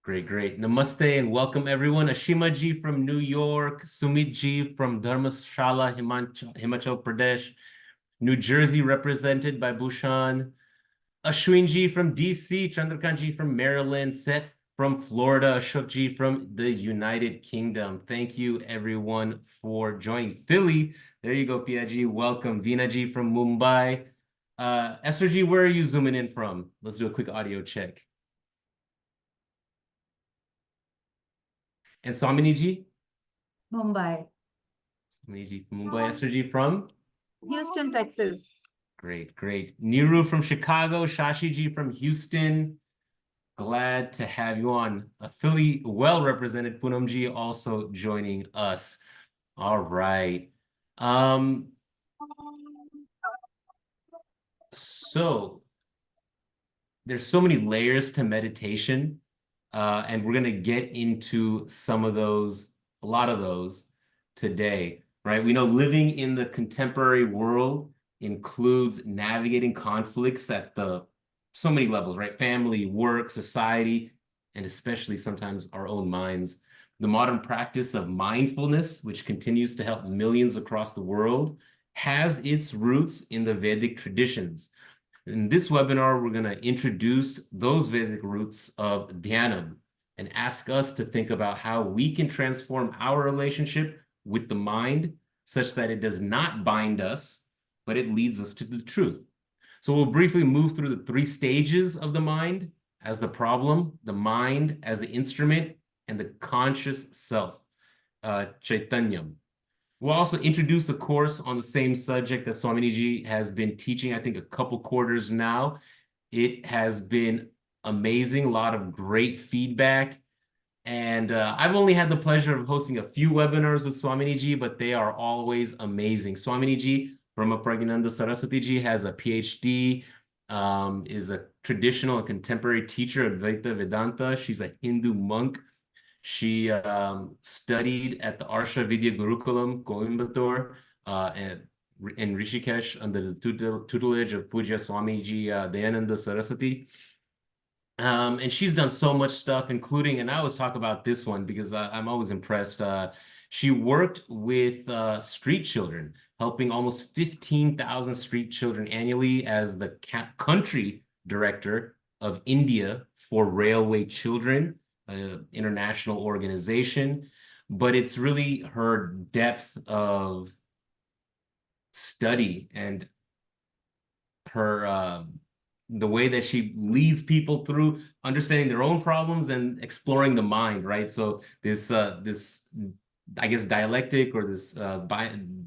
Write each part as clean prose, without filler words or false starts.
Great, great. Namaste and welcome everyone. Ashima Ji from New York, Sumit Ji from Dharmashala, Himachal Pradesh, New Jersey represented by Bhushan, Ashwin Ji from DC, Chandrakant Ji from Maryland, Seth from Florida, Ashok Ji from the United Kingdom. Thank you everyone for joining. Philly, there you go, Pia Ji. Welcome. Veena Ji from Mumbai. Esther Ji, where are you zooming in from? Let's do a quick audio check. And Swami Ji? Mumbai. Swami Ji from Mumbai. Esther Ji from? Houston, Texas. Great, great. Niru from Chicago. Shashi Ji from Houston. Glad to have you on. A Philly well-represented Poonam Ji also joining us. All right. So there's so many layers to meditation, and we're going to get into some of those, a lot of those today, right? We know living in the contemporary world includes navigating conflicts at so many levels, right? Family, work, society, and especially sometimes our own minds. The modern practice of mindfulness, which continues to help millions across the world, has its roots in the Vedic traditions. In this webinar, we're going to introduce those Vedic roots of Dhyaanam and ask us to think about how we can transform our relationship with the mind such that it does not bind us, but it leads us to the truth. So we'll briefly move through the 3 stages of the mind as the problem, the mind as the instrument, and the conscious self, Chaitanyam. We'll also introduce a course on the same subject that Swami Ji has been teaching, I think, a couple quarters now. It has been amazing, a lot of great feedback. And I've only had the pleasure of hosting a few webinars with Swami Ji, but they are always amazing. Swami Ji, Brahma Pragnananda Saraswati Ji, has a PhD, is a traditional and contemporary teacher of Advaita Vedanta. She's a Hindu monk. She studied at the Arsha Vidya Gurukulam, Coimbatore, in Rishikesh under the tutelage of Puja Swami Ji Dayananda Saraswati. And she's done so much stuff, including, and I always talk about this one because I'm always impressed. She worked with street children, helping almost 15,000 street children annually as the country director of India for Railway Children, international organization. But it's really her depth of study and her the way that she leads people through understanding their own problems and exploring the mind, right? So this I guess dialectic or this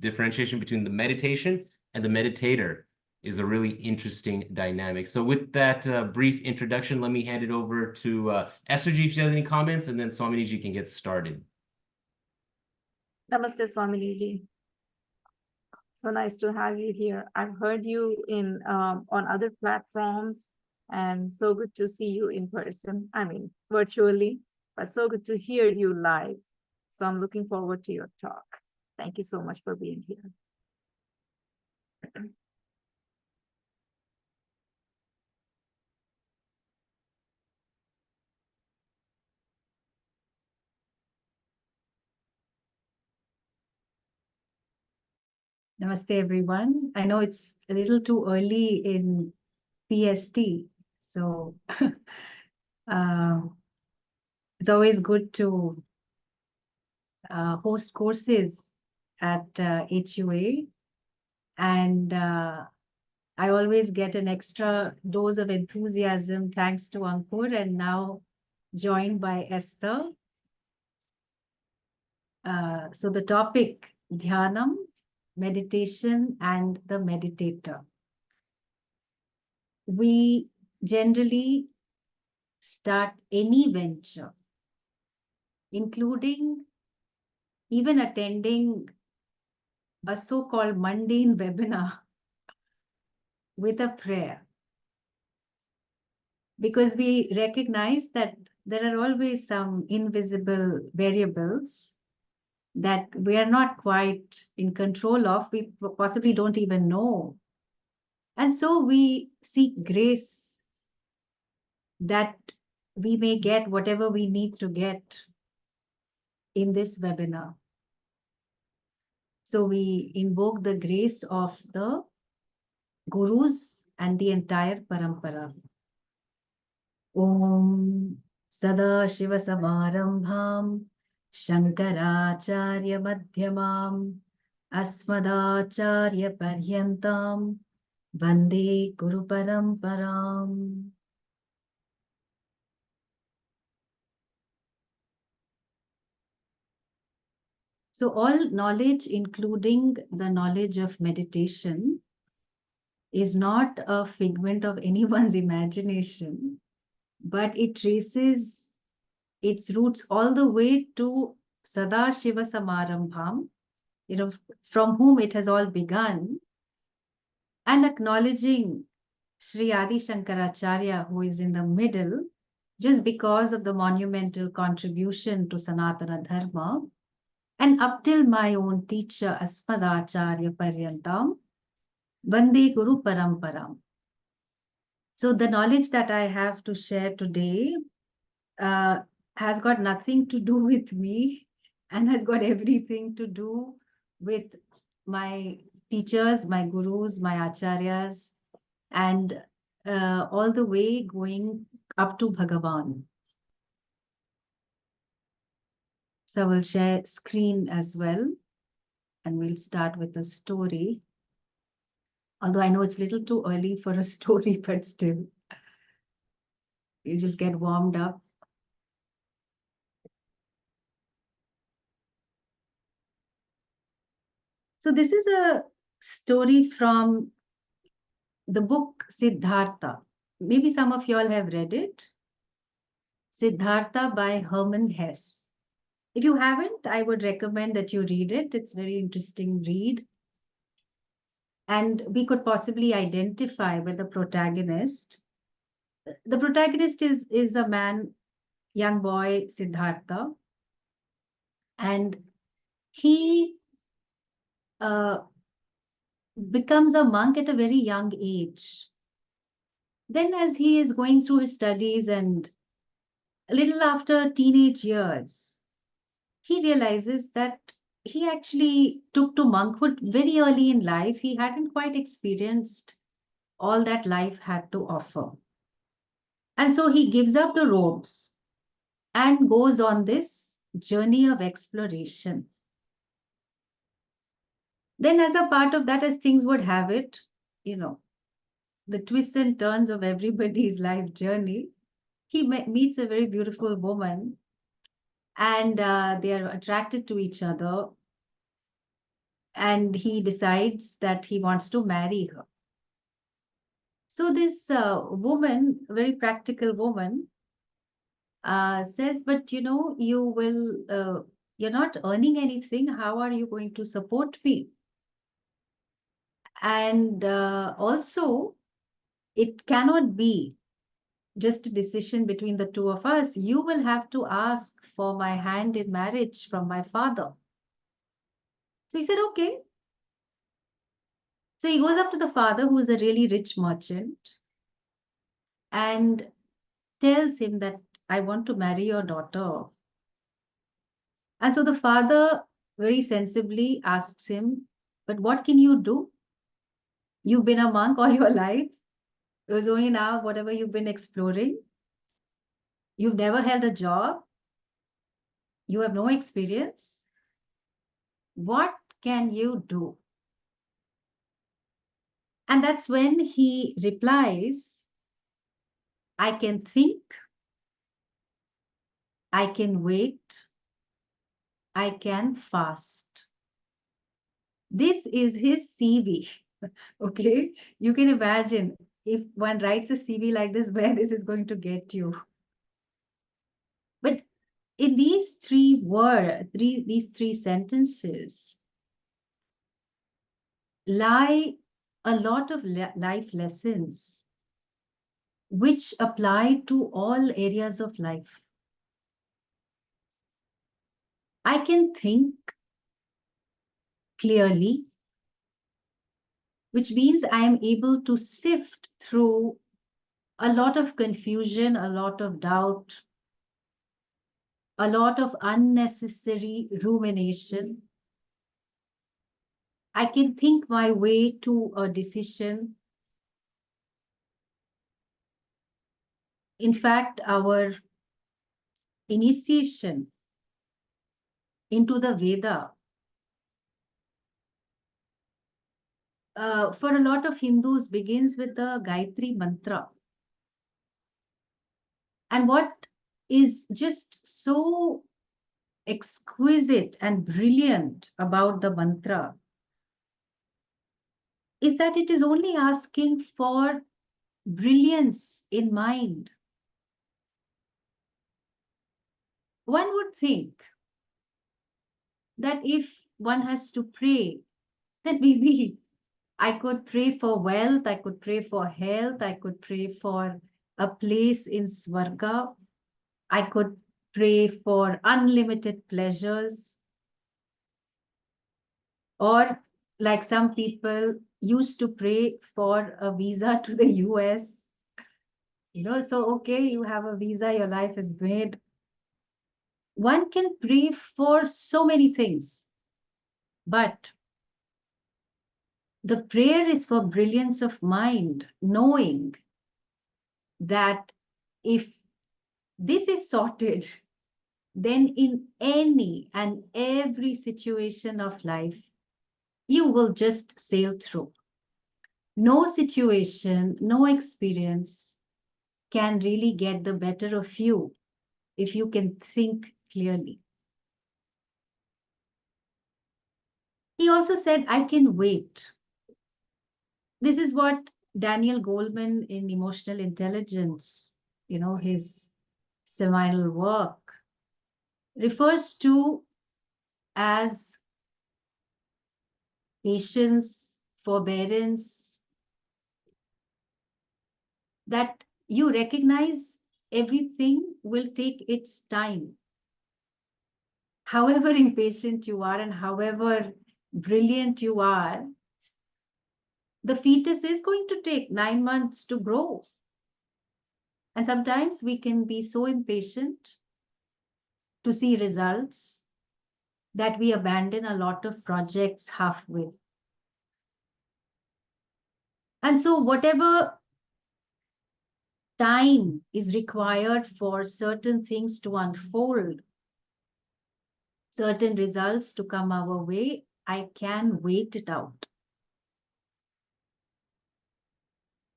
differentiation between the meditation and the meditator is a really interesting dynamic. So with that brief introduction, let me hand it over to Esther Ji if she has any comments, and then Swami Ji can get started. Namaste, Swami Ji. So nice to have you here. I've heard you in on other platforms, and so good to see you in person. I mean, virtually, but so good to hear you live. So I'm looking forward to your talk. Thank you so much for being here. Namaste, everyone. I know it's a little too early in PST, so it's always good to host courses at HUA, and I always get an extra dose of enthusiasm thanks to Ankur, and now joined by Esther. So the topic, Dhyaanam, meditation and the meditator. We generally start any venture, including even attending a so-called mundane webinar, with a prayer. Because we recognize that there are always some invisible variables that we are not quite in control of, we possibly don't even know. And so we seek grace that we may get whatever we need to get in this webinar. So we invoke the grace of the gurus and the entire parampara. Om Sada Shiva Samarambham Shankaracharya Madhyamam Asmadacharya Paryantam Vande Guru Paramparam. So all knowledge, including the knowledge of meditation, is not a figment of anyone's imagination, but it traces its roots all the way to Sadashiva Samarambham, from whom it has all begun, and acknowledging Sri Adi Shankaracharya, who is in the middle, just because of the monumental contribution to Sanatana Dharma, and up till my own teacher, Asmadacharya Paryantam, Vande Guru Paramparam. So the knowledge that I have to share today has got nothing to do with me and has got everything to do with my teachers, my gurus, my acharyas, and all the way going up to Bhagavan. So I will share screen as well, and we'll start with a story. Although I know it's a little too early for a story, but still, you just get warmed up. So this is a story from the book Siddhartha. Maybe some of you all have read it. Siddhartha by Hermann Hesse. If you haven't, I would recommend that you read it. It's a very interesting read. And we could possibly identify with the protagonist. The protagonist is a man, young boy, Siddhartha. And he becomes a monk at a very young age. Then as he is going through his studies and a little after teenage years, he realizes that he actually took to monkhood very early in life. He hadn't quite experienced all that life had to offer. And so he gives up the robes and goes on this journey of exploration. Then as a part of that, as things would have it, the twists and turns of everybody's life journey, he meets a very beautiful woman, and they are attracted to each other, and he decides that he wants to marry her. So this woman, very practical woman, says, but you're not earning anything. How are you going to support me? And also, it cannot be just a decision between the two of us. You will have to ask for my hand in marriage from my father. So he said, okay. So he goes up to the father, who is a really rich merchant, and tells him that I want to marry your daughter. And so the father very sensibly asks him, but what can you do? You've been a monk all your life. It was only now whatever you've been exploring. You've never held a job. You have no experience. What can you do? And that's when he replies, I can think, I can wait, I can fast. This is his CV. Okay, you can imagine if one writes a CV like this, where this is going to get you. But in these these three sentences lie a lot of life lessons which apply to all areas of life. I can think clearly, which means I am able to sift through a lot of confusion, a lot of doubt, a lot of unnecessary rumination. I can think my way to a decision. In fact, our initiation into the Veda, for a lot of Hindus, begins with the Gayatri Mantra. And what is just so exquisite and brilliant about the mantra is that it is only asking for brilliance in mind. One would think that if one has to pray, then maybe I could pray for wealth, I could pray for health, I could pray for a place in Swarga, I could pray for unlimited pleasures, or like some people used to pray for a visa to the US. So okay, you have a visa, your life is made. One can pray for so many things, but the prayer is for brilliance of mind, knowing that if this is sorted, then in any and every situation of life, you will just sail through. No situation, no experience can really get the better of you if you can think clearly. He also said, I can wait. This is what Daniel Goleman in Emotional Intelligence, his seminal work, refers to as patience, forbearance, that you recognize everything will take its time. However impatient you are and however brilliant you are, the fetus is going to take 9 months to grow. And sometimes we can be so impatient to see results that we abandon a lot of projects halfway. And so whatever time is required for certain things to unfold, certain results to come our way, I can wait it out.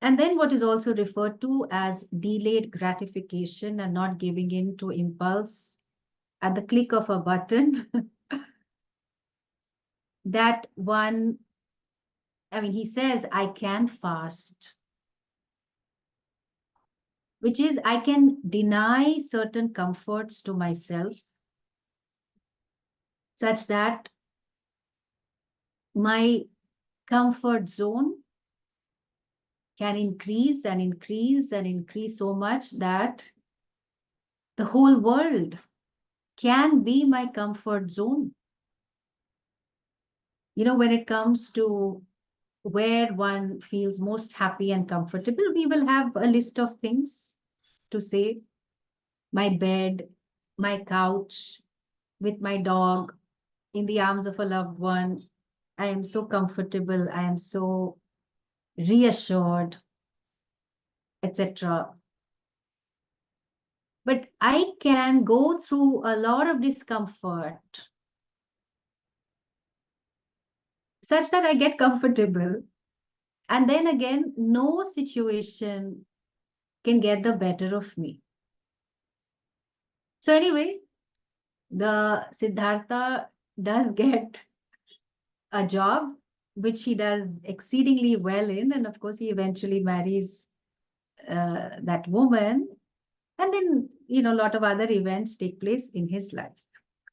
And then what is also referred to as delayed gratification and not giving in to impulse at the click of a button. That one, he says, I can fast, which is I can deny certain comforts to myself such that my comfort zone can increase and increase and increase so much that the whole world can be my comfort zone. When it comes to where one feels most happy and comfortable, we will have a list of things to say. My bed, my couch, with my dog, in the arms of a loved one. I am so comfortable, I am so reassured, etc. But I can go through a lot of discomfort such that I get comfortable. And then again, no situation can get the better of me. So anyway, the Siddhartha does get a job, which he does exceedingly well in. And of course, he eventually marries that woman. And then, a lot of other events take place in his life.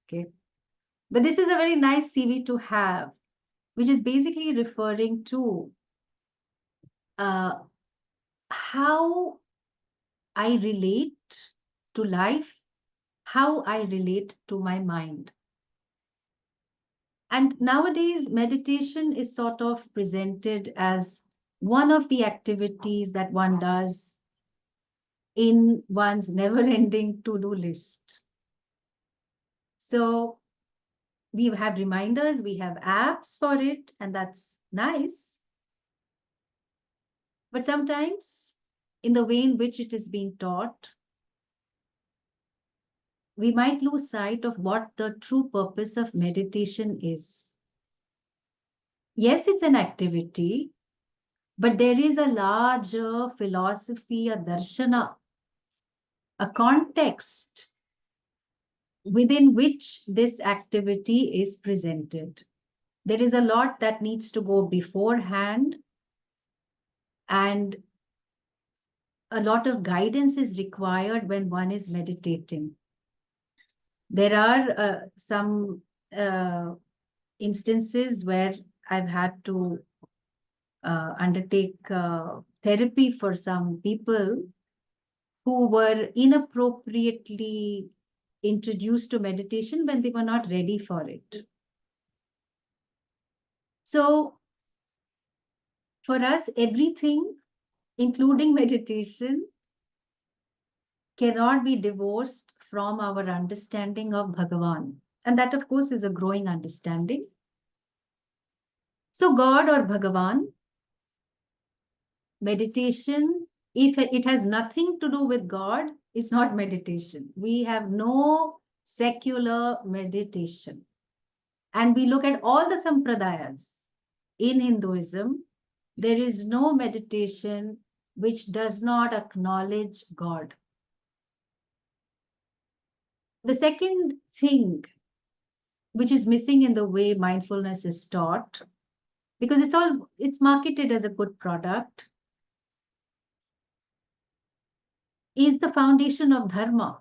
Okay. But this is a very nice CV to have, which is basically referring to how I relate to life, how I relate to my mind. And nowadays, meditation is sort of presented as one of the activities that one does in one's never-ending to-do list. So we have reminders, we have apps for it, and that's nice. But sometimes, in the way in which it is being taught, we might lose sight of what the true purpose of meditation is. Yes, it's an activity, but there is a larger philosophy, a darshana, a context within which this activity is presented. There is a lot that needs to go beforehand, and a lot of guidance is required when one is meditating. There are some instances where I've had to undertake therapy for some people who were inappropriately introduced to meditation when they were not ready for it. So for us, everything, including meditation, cannot be divorced from our understanding of Bhagavan. And that, of course, is a growing understanding. So God or Bhagavan, meditation, if it has nothing to do with God, is not meditation. We have no secular meditation. And we look at all the sampradayas in Hinduism, there is no meditation which does not acknowledge God. The second thing which is missing in the way mindfulness is taught, because it's marketed as a good product, is the foundation of dharma.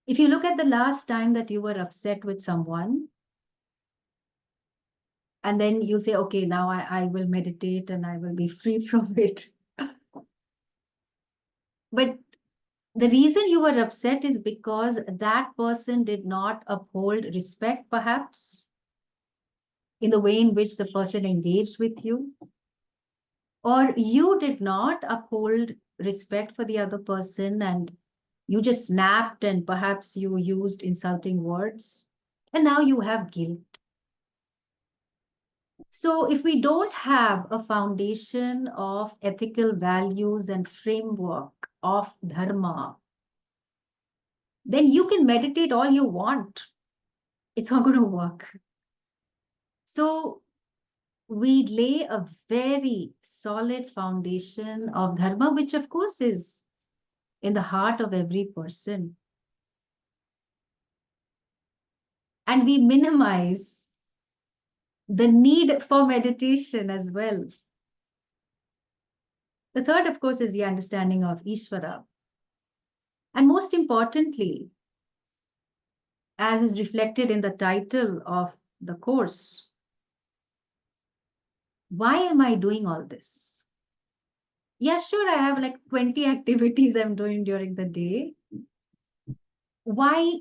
If you look at the last time that you were upset with someone, and then you say, okay, now I will meditate and I will be free from it. But the reason you were upset is because that person did not uphold respect, perhaps, in the way in which the person engaged with you, or you did not uphold respect for the other person and you just snapped and perhaps you used insulting words, and now you have guilt. So if we don't have a foundation of ethical values and framework of dharma, then you can meditate all you want. It's not going to work. So we lay a very solid foundation of dharma, which of course is in the heart of every person. And we minimize the need for meditation as well. The third, of course, is the understanding of Ishvara. And most importantly, as is reflected in the title of the course, why am I doing all this? Yeah, sure, I have like 20 activities I'm doing during the day. Why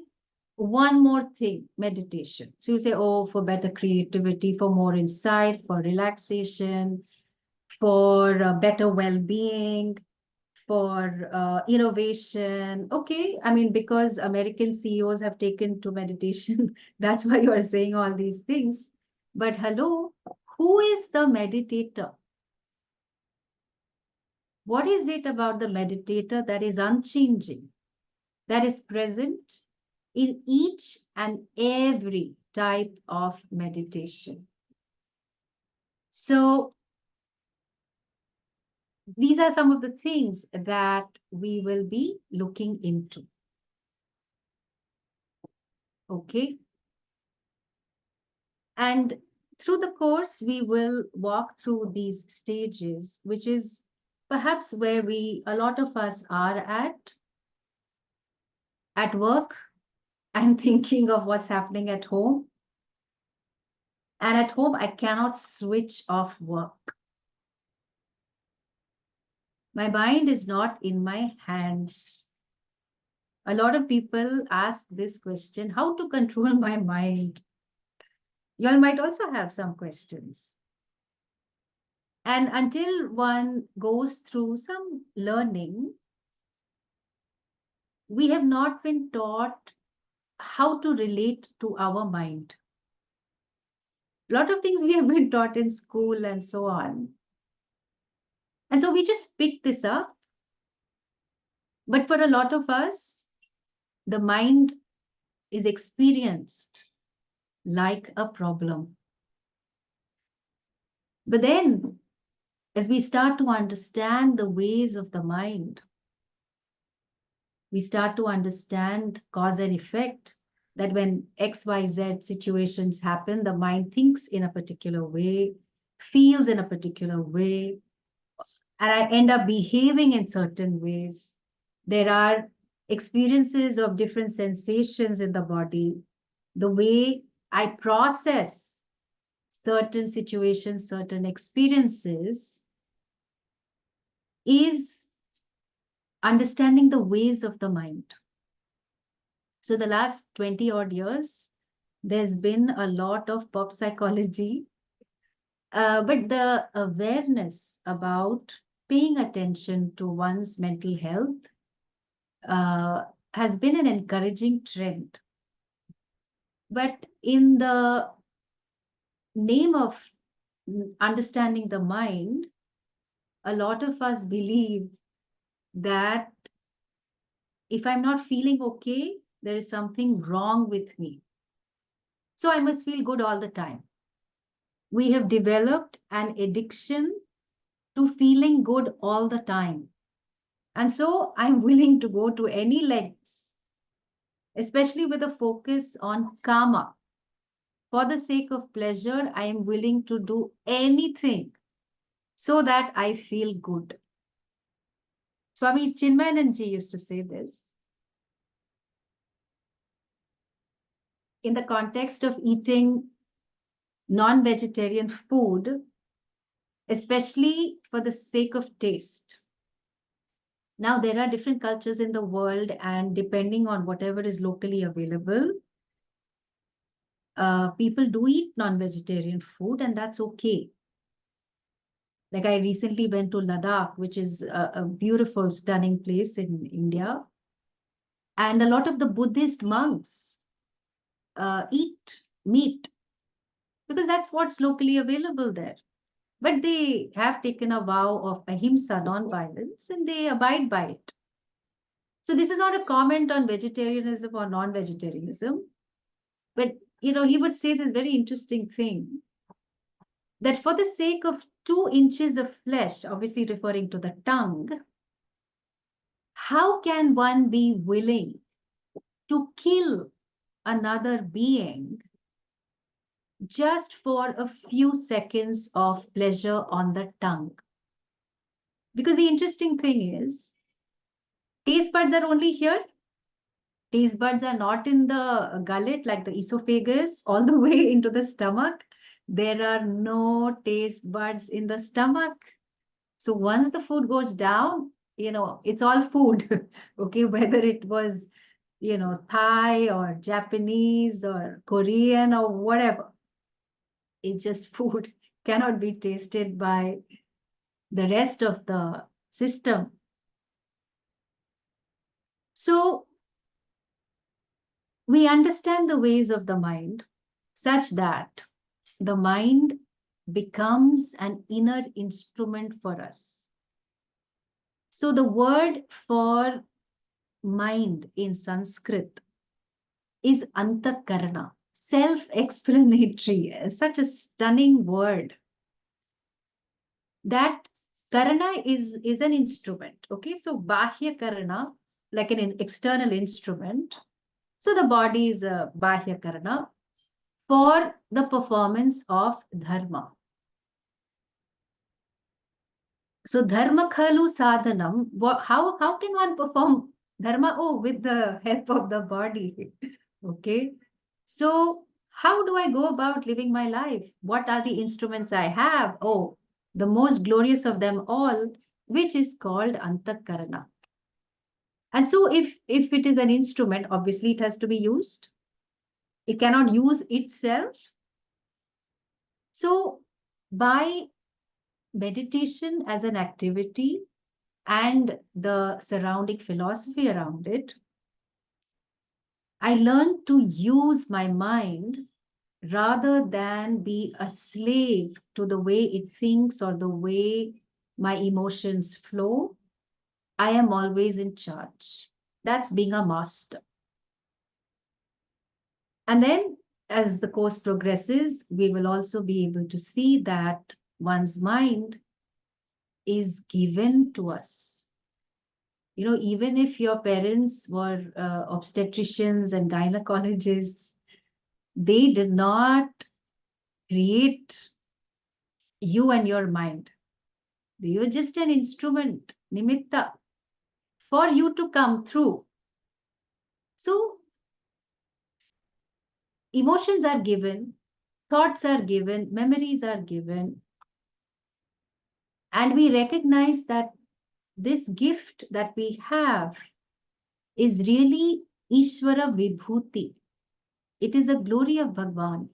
one more thing, meditation? So you say, oh, for better creativity, for more insight, for relaxation, for better well-being, for innovation. Okay, I mean, because American CEOs have taken to meditation, that's why you are saying all these things. But hello, who is the meditator? What is it about the meditator that is unchanging, that is present in each and every type of meditation? So these are some of the things that we will be looking into. Okay. And through the course, we will walk through these stages, which is perhaps where a lot of us are at work. I'm thinking of what's happening at home. And at home, I cannot switch off work. My mind is not in my hands. A lot of people ask this question, how to control my mind? You all might also have some questions. And until one goes through some learning, we have not been taught how to relate to our mind. A lot of things we have been taught in school and so on. And so we just pick this up. But for a lot of us, the mind is experienced like a problem. But then, as we start to understand the ways of the mind, we start to understand cause and effect, that when XYZ situations happen, the mind thinks in a particular way, feels in a particular way, and I end up behaving in certain ways. There are experiences of different sensations in the body, the way I process certain situations, certain experiences is understanding the ways of the mind. So the last 20 odd years, there's been a lot of pop psychology, but the awareness about paying attention to one's mental health has been an encouraging trend. But in the name of understanding the mind, a lot of us believe that if I'm not feeling okay, there is something wrong with me. So I must feel good all the time. We have developed an addiction to feeling good all the time. And so I'm willing to go to any lengths, especially with a focus on karma. For the sake of pleasure, I am willing to do anything so that I feel good. Swami Chinmayanand Ji used to say this in the context of eating non-vegetarian food, especially for the sake of taste. Now, there are different cultures in the world, and depending on whatever is locally available, people do eat non-vegetarian food, and that's okay. Like I recently went to Ladakh, which is a beautiful, stunning place in India. And a lot of the Buddhist monks eat meat because that's what's locally available there. But they have taken a vow of ahimsa, non-violence, and they abide by it. So this is not a comment on vegetarianism or non-vegetarianism, but he would say this very interesting thing, that for the sake of 2 inches of flesh, obviously referring to the tongue, how can one be willing to kill another being just for a few seconds of pleasure on the tongue? Because the interesting thing is, taste buds are only here. Taste buds are not in the gullet, like the esophagus, all the way into the stomach. There are no taste buds in the stomach. So once the food goes down, it's all food. Okay, whether it was, Thai or Japanese or Korean or whatever, it's just food, cannot be tasted by the rest of the system. So we understand the ways of the mind such that the mind becomes an inner instrument for us. So the word for mind in Sanskrit is antakarana, self-explanatory, such a stunning word. That karana is an instrument. Okay, so bahya karana, like an external instrument. So the body is a bahya karana for the performance of dharma. So dharma khalu sadhanam. How can one perform dharma? Oh, with the help of the body. Okay. So how do I go about living my life? What are the instruments I have? Oh, the most glorious of them all, which is called antakarana. And so if it is an instrument, obviously it has to be used. It cannot use itself. So by meditation as an activity and the surrounding philosophy around it, I learned to use my mind rather than be a slave to the way it thinks or the way my emotions flow. I am always in charge. That's being a master. And then as the course progresses, we will also be able to see that one's mind is given to us. You know, even if your parents were obstetricians and gynecologists, they did not create you and your mind. They were just an instrument, nimitta, for you to come through. So emotions are given, thoughts are given, memories are given, and we recognize that this gift that we have is really Ishvara Vibhuti. It is a glory of Bhagwan.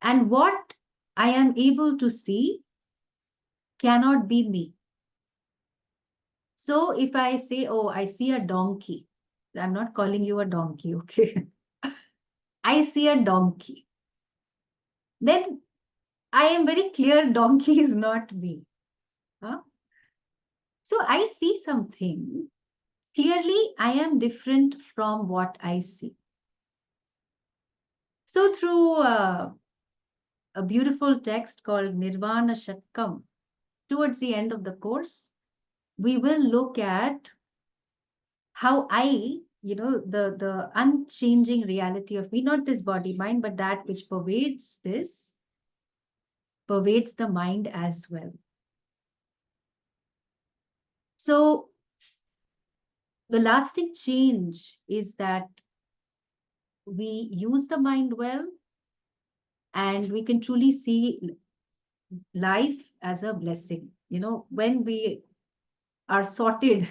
And what I am able to see cannot be me. So if I say, oh, I see a donkey, I'm not calling you a donkey, okay? I see a donkey. Then I am very clear donkey is not me. Huh? So I see something. Clearly, I am different from what I see. So through a beautiful text called Nirvana Shatkam, towards the end of the course, we will look at how I, the unchanging reality of me, not this body mind, but that which pervades this, pervades the mind as well. So the lasting change is that we use the mind well and we can truly see life as a blessing. You know, when we are sorted,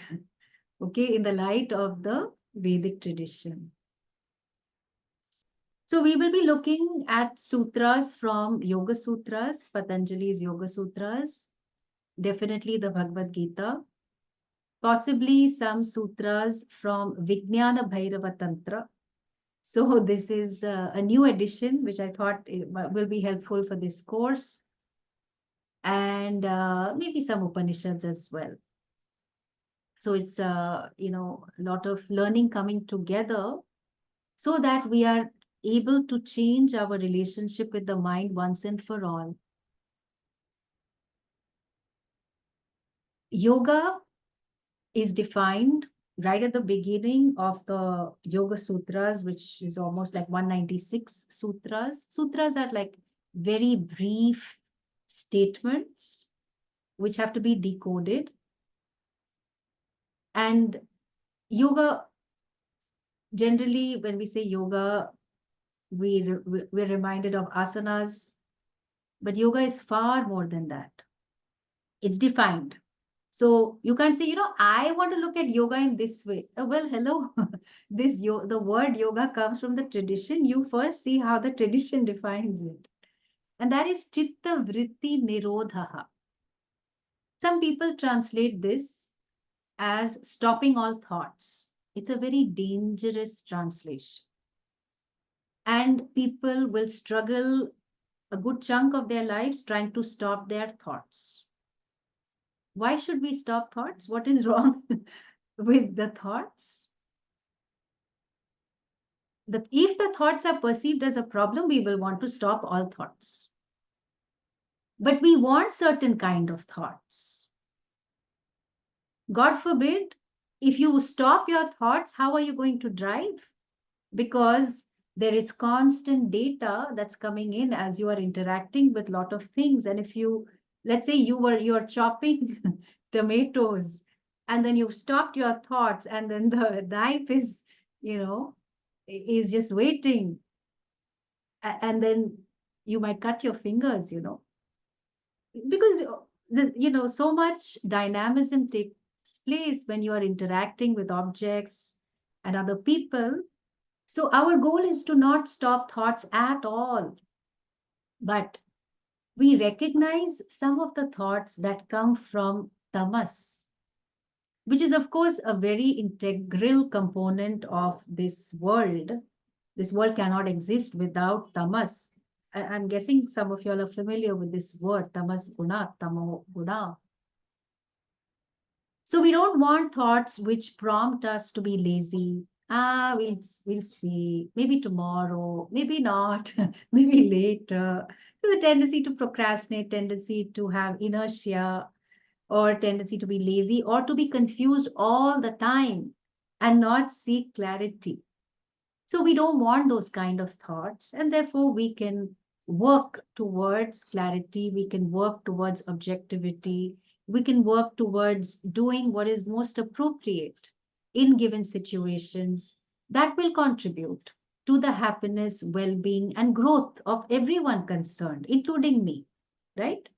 okay, in the light of the Vedic tradition. So we will be looking at sutras from Yoga Sutras, Patanjali's Yoga Sutras, definitely the Bhagavad Gita, possibly some sutras from Vijnana Bhairava Tantra. So this is a new edition, which I thought will be helpful for this course, and maybe some Upanishads as well. So it's a lot of learning coming together so that we are able to change our relationship with the mind once and for all. Yoga is defined right at the beginning of the Yoga Sutras, which is almost like 196 sutras. Sutras are like very brief statements which have to be decoded. And yoga, generally, when we say yoga, we're reminded of asanas, but yoga is far more than that. It's defined. So you can't say, I want to look at yoga in this way. Well, hello, the word yoga comes from the tradition. You first see how the tradition defines it. And that is chitta vritti nirodhaha. Some people translate this as stopping all thoughts. It's a very dangerous translation. And people will struggle a good chunk of their lives trying to stop their thoughts. Why should we stop thoughts? What is wrong with the thoughts? If the thoughts are perceived as a problem, we will want to stop all thoughts. But we want certain kind of thoughts. God forbid, if you stop your thoughts, how are you going to drive? Because there is constant data that's coming in as you are interacting with a lot of things. And if you, let's say you're chopping tomatoes and then you've stopped your thoughts and then the knife is, is just waiting. And then you might cut your fingers, because, so much dynamism takes place when you are interacting with objects and other people. So our goal is to not stop thoughts at all, but we recognize some of the thoughts that come from tamas, which is, of course, a very integral component of this world. This world cannot exist without tamas. I'm guessing some of you all are familiar with this word, tamas guna, tamo guna. So we don't want thoughts which prompt us to be lazy. We'll see. Maybe tomorrow, maybe not, maybe later. So the tendency to procrastinate, tendency to have inertia, or tendency to be lazy or to be confused all the time and not seek clarity. So we don't want those kind of thoughts, and therefore we can work towards clarity, we can work towards objectivity, we can work towards doing what is most appropriate in given situations that will contribute to the happiness, well-being, and growth of everyone concerned, including me, right?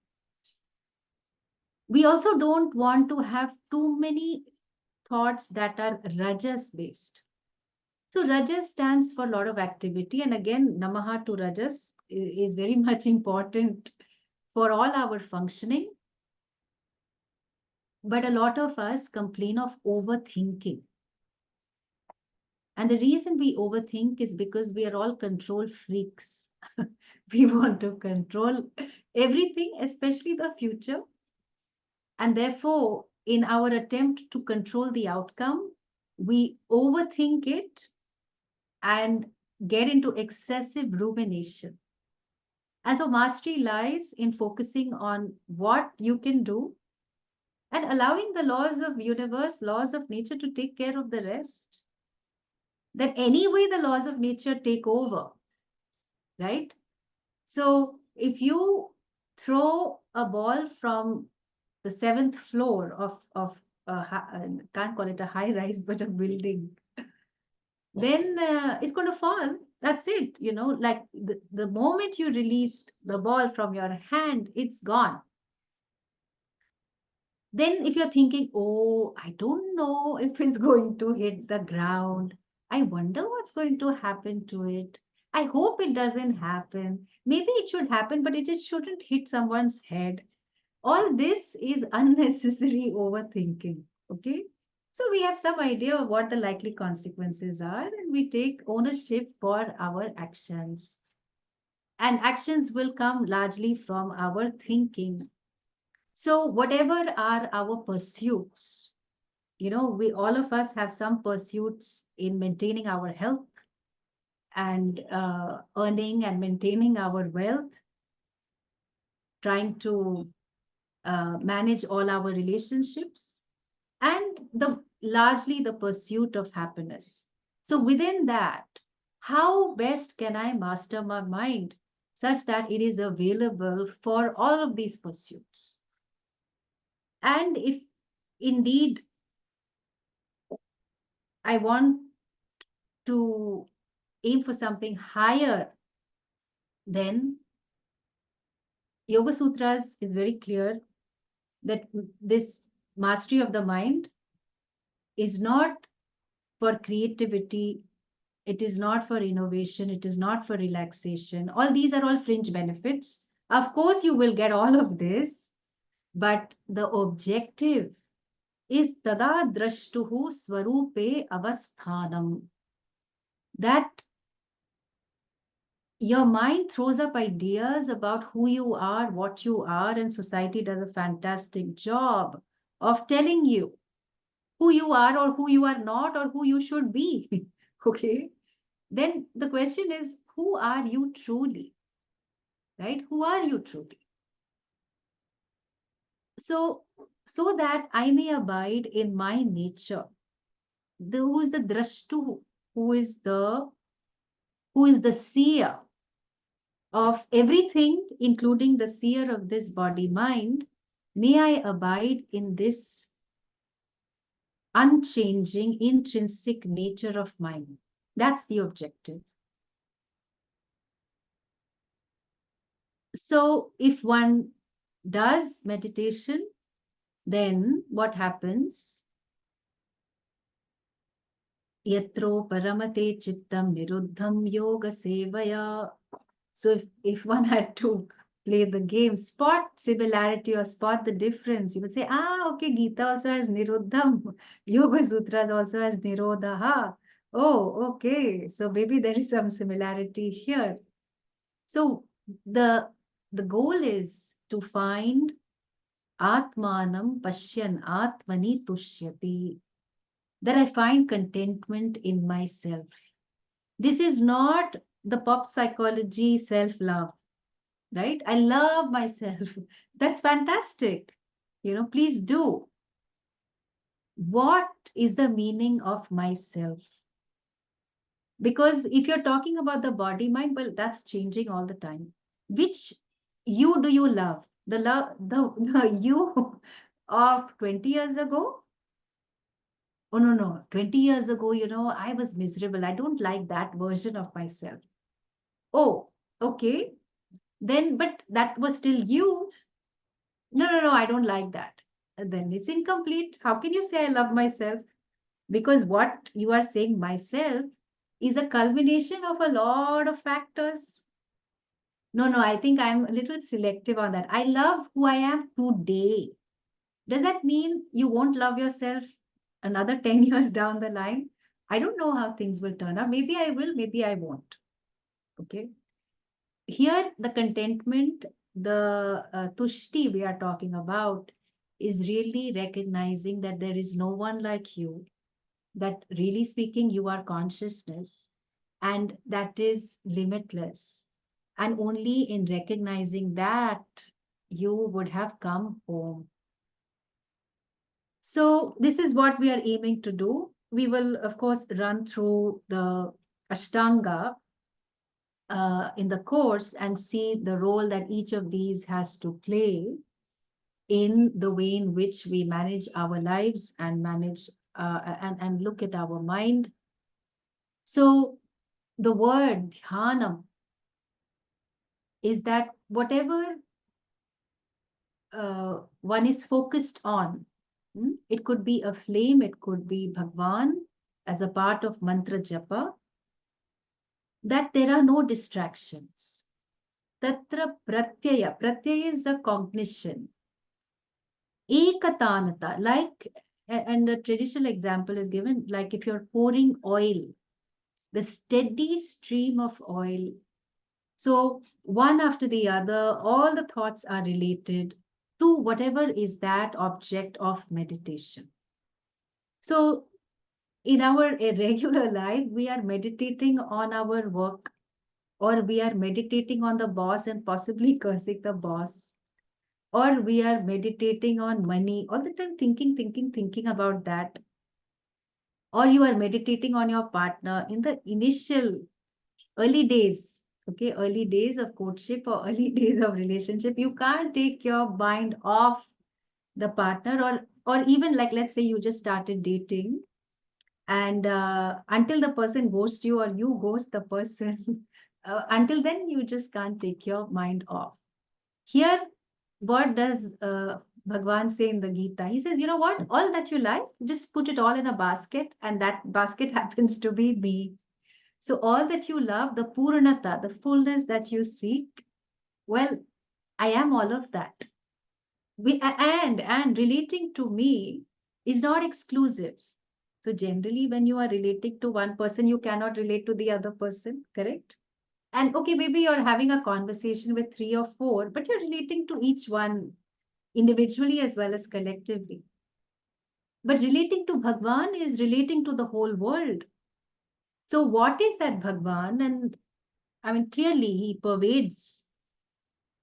We also don't want to have too many thoughts that are rajas based. So rajas stands for a lot of activity. And again, namaha to rajas is very much important for all our functioning. But a lot of us complain of overthinking. And the reason we overthink is because we are all control freaks. We want to control everything, especially the future. And therefore, in our attempt to control the outcome, we overthink it and get into excessive rumination. And so mastery lies in focusing on what you can do and allowing the laws of universe, laws of nature to take care of the rest. That anyway the laws of nature take over, right? So if you throw a ball from the seventh floor of can't call it a high rise, but a building, then it's going to fall. That's it. You know, like the moment you released the ball from your hand, it's gone. Then if you're thinking, oh, I don't know if it's going to hit the ground. I wonder what's going to happen to it. I hope it doesn't happen. Maybe it should happen, but it just shouldn't hit someone's head. All this is unnecessary overthinking. Okay. So we have some idea of what the likely consequences are, and we take ownership for our actions. And actions will come largely from our thinking. So whatever are our pursuits, you know, we all of us have some pursuits in maintaining our health and earning and maintaining our wealth, trying to manage all our relationships, and the largely the pursuit of happiness. So within that, how best can I master my mind such that it is available for all of these pursuits? And if indeed I want to aim for something higher, then Yoga Sutras is very clear that this mastery of the mind is not for creativity, it is not for innovation, it is not for relaxation. All these are all fringe benefits. Of course, you will get all of this, but the objective is tada drashtuhu swarupe avasthanam. That your mind throws up ideas about who you are, what you are, and society does a fantastic job of telling you who you are or who you are not or who you should be. Okay. Then the question is, who are you truly? Right? Who are you truly? So that I may abide in my nature. Who is the drashtu? Who is the seer of everything, including the seer of this body mind? May I abide in this unchanging, intrinsic nature of mind. That's the objective. So if one does meditation, then what happens? Yatro paramate chittam niruddham yoga sevaya. So if one had to play the game, spot similarity or spot the difference. You would say, okay, Gita also has Niruddham, Yoga Sutras also has Nirodha. Oh, okay. So maybe there is some similarity here. So the goal is to find Atmanam Pashyan Atmani Tushyati, that I find contentment in myself. This is not the pop psychology self-love, right? I love myself. That's fantastic. Please do. What is the meaning of myself? Because if you're talking about the body mind, well, that's changing all the time. Which you do you love? The you of 20 years ago? Oh, no. 20 years ago, I was miserable. I don't like that version of myself. Oh, okay. Then, but that was still you. No, I don't like that. Then it's incomplete. How can you say I love myself? Because what you are saying, myself, is a culmination of a lot of factors. No, I think I'm a little selective on that. I love who I am today. Does that mean you won't love yourself another 10 years down the line? I don't know how things will turn out. Maybe I will, maybe I won't. Okay. Here, the contentment, the tushti we are talking about is really recognizing that there is no one like you, that really speaking, you are consciousness, and that is limitless. And only in recognizing that you would have come home. So this is what we are aiming to do. We will, of course, run through the Ashtanga in the course and see the role that each of these has to play in the way in which we manage our lives and manage and look at our mind. So the word Dhyaanam is that whatever one is focused on, it could be a flame, it could be Bhagwan as a part of mantra japa, that there are no distractions. Tatra pratyaya. Pratyaya is a cognition. Ekatanata, like, and a traditional example is given, like if you're pouring oil, the steady stream of oil. So one after the other, all the thoughts are related to whatever is that object of meditation. So in our regular life, we are meditating on our work, or we are meditating on the boss and possibly cursing the boss, or we are meditating on money all the time, thinking about that, or you are meditating on your partner in the initial early days, okay, early days of courtship or early days of relationship. You can't take your mind off the partner, or even like, let's say you just started dating, and until the person ghosts you or you ghost the person, until then you just can't take your mind off. Here, what does Bhagwan say in the Gita? He says, you know what, all that you like, just put it all in a basket, and that basket happens to be me. So all that you love, the Purnata, the fullness that you seek, well, I am all of that. And relating to me is not exclusive. So generally, when you are relating to one person, you cannot relate to the other person, correct? And okay, maybe you're having a conversation with 3 or 4, but you're relating to each one individually as well as collectively. But relating to Bhagwan is relating to the whole world. So what is that Bhagwan? And I mean, clearly he pervades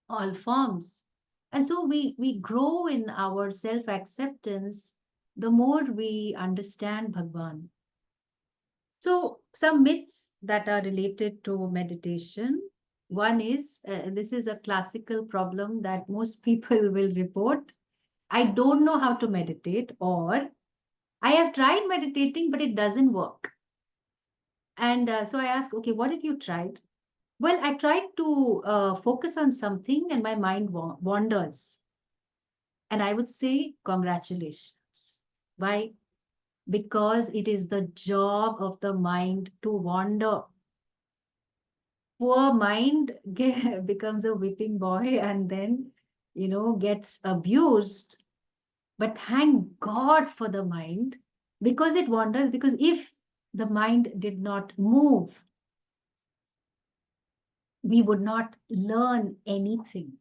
all forms. And so we grow in our self-acceptance the more we understand Bhagwan. So some myths that are related to meditation. One is, this is a classical problem that most people will report. I don't know how to meditate, or I have tried meditating, but it doesn't work. And so I ask, okay, what have you tried? Well, I tried to focus on something and my mind wanders. And I would say, congratulations. Why? Because it is the job of the mind to wander. poor mind becomes a whipping boy and then, gets abused. But thank God for the mind, because it wanders. Because if the mind did not move, we would not learn anything,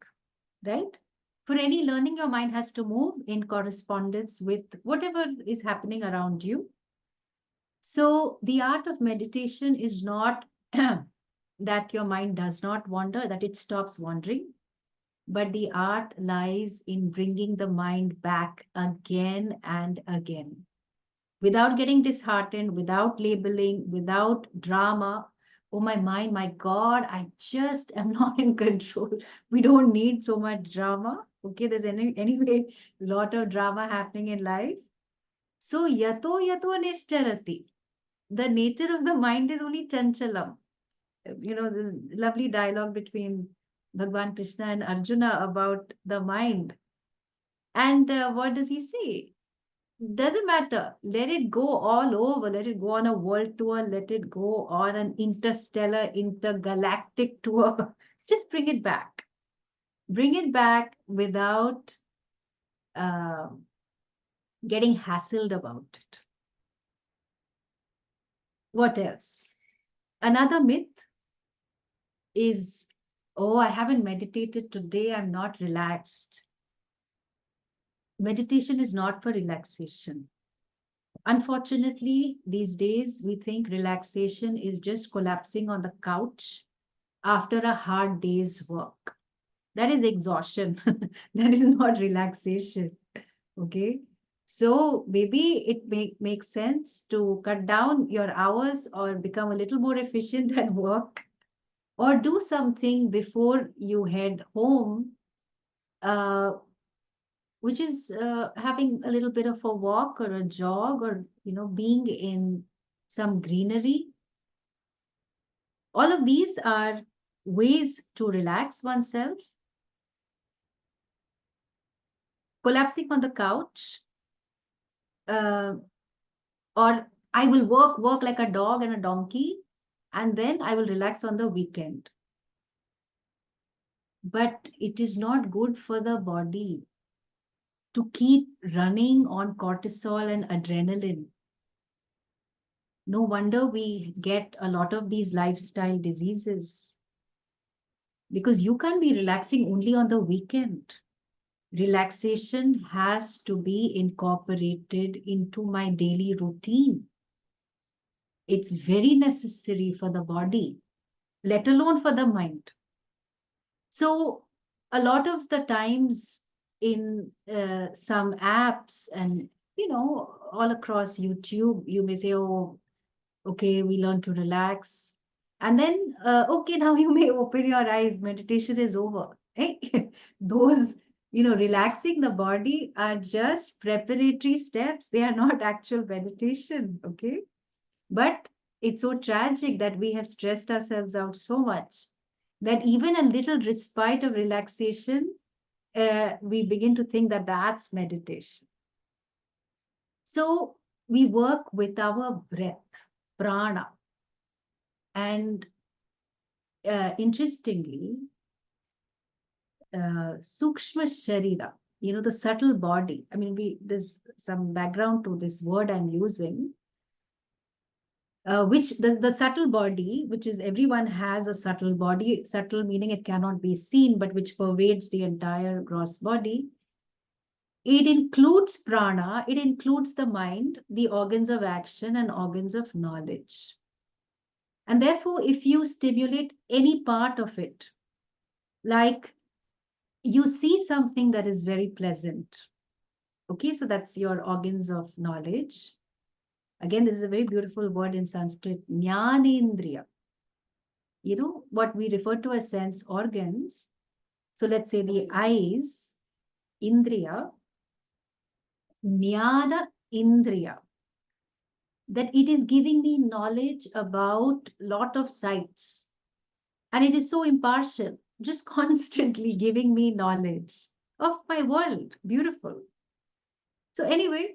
right? For any learning, your mind has to move in correspondence with whatever is happening around you. So the art of meditation is not that your mind does not wander, that it stops wandering, but the art lies in bringing the mind back again and again, without getting disheartened, without labeling, without drama. Oh, my mind, my God, I just am not in control. We don't need so much drama. Okay, there's anyway a lot of drama happening in life. So yato yato nischarati. The nature of the mind is only chanchalam. The lovely dialogue between Bhagwan Krishna and Arjuna about the mind. And what does he say? Doesn't matter. Let it go all over. Let it go on a world tour. Let it go on an interstellar, intergalactic tour. Just bring it back. Bring it back without uh, getting hassled about it. What else? Another myth is, oh, I haven't meditated today. I'm not relaxed. Meditation is not for relaxation. Unfortunately, these days, we think relaxation is just collapsing on the couch after a hard day's work. That is exhaustion. That is not relaxation. Okay. So maybe it makes sense to cut down your hours or become a little more efficient at work, or do something before you head home, uh, which is having a little bit of a walk or a jog, or being in some greenery. All of these are ways to relax oneself. Collapsing on the couch, uh, or I will work like a dog and a donkey, and then I will relax on the weekend. But it is not good for the body to keep running on cortisol and adrenaline. No wonder we get a lot of these lifestyle diseases, because you can't be relaxing only on the weekend. Relaxation has to be incorporated into my daily routine. It's very necessary for the body, let alone for the mind. So a lot of the times in some apps and, all across YouTube, you may say, oh, okay, we learn to relax. And then, okay, now you may open your eyes, meditation is over. Hey, those, relaxing the body are just preparatory steps. They are not actual meditation. Okay. But it's so tragic that we have stressed ourselves out so much that even a little respite of relaxation, we begin to think that that's meditation. So we work with our breath, prana. And interestingly, sukshma sharira, the subtle body. I mean, there's some background to this word I'm using. Which the subtle body, which is everyone has a subtle body, subtle meaning it cannot be seen, but which pervades the entire gross body. It includes prana, it includes the mind, the organs of action, and organs of knowledge. And therefore, if you stimulate any part of it, like you see something that is very pleasant, okay, so that's your organs of knowledge. Again, this is a very beautiful word in Sanskrit, jnanendriya. What we refer to as sense organs. So let's say the eyes, indriya, jnana indriya, that it is giving me knowledge about lot of sights. And it is so impartial, just constantly giving me knowledge of my world. Beautiful. So anyway,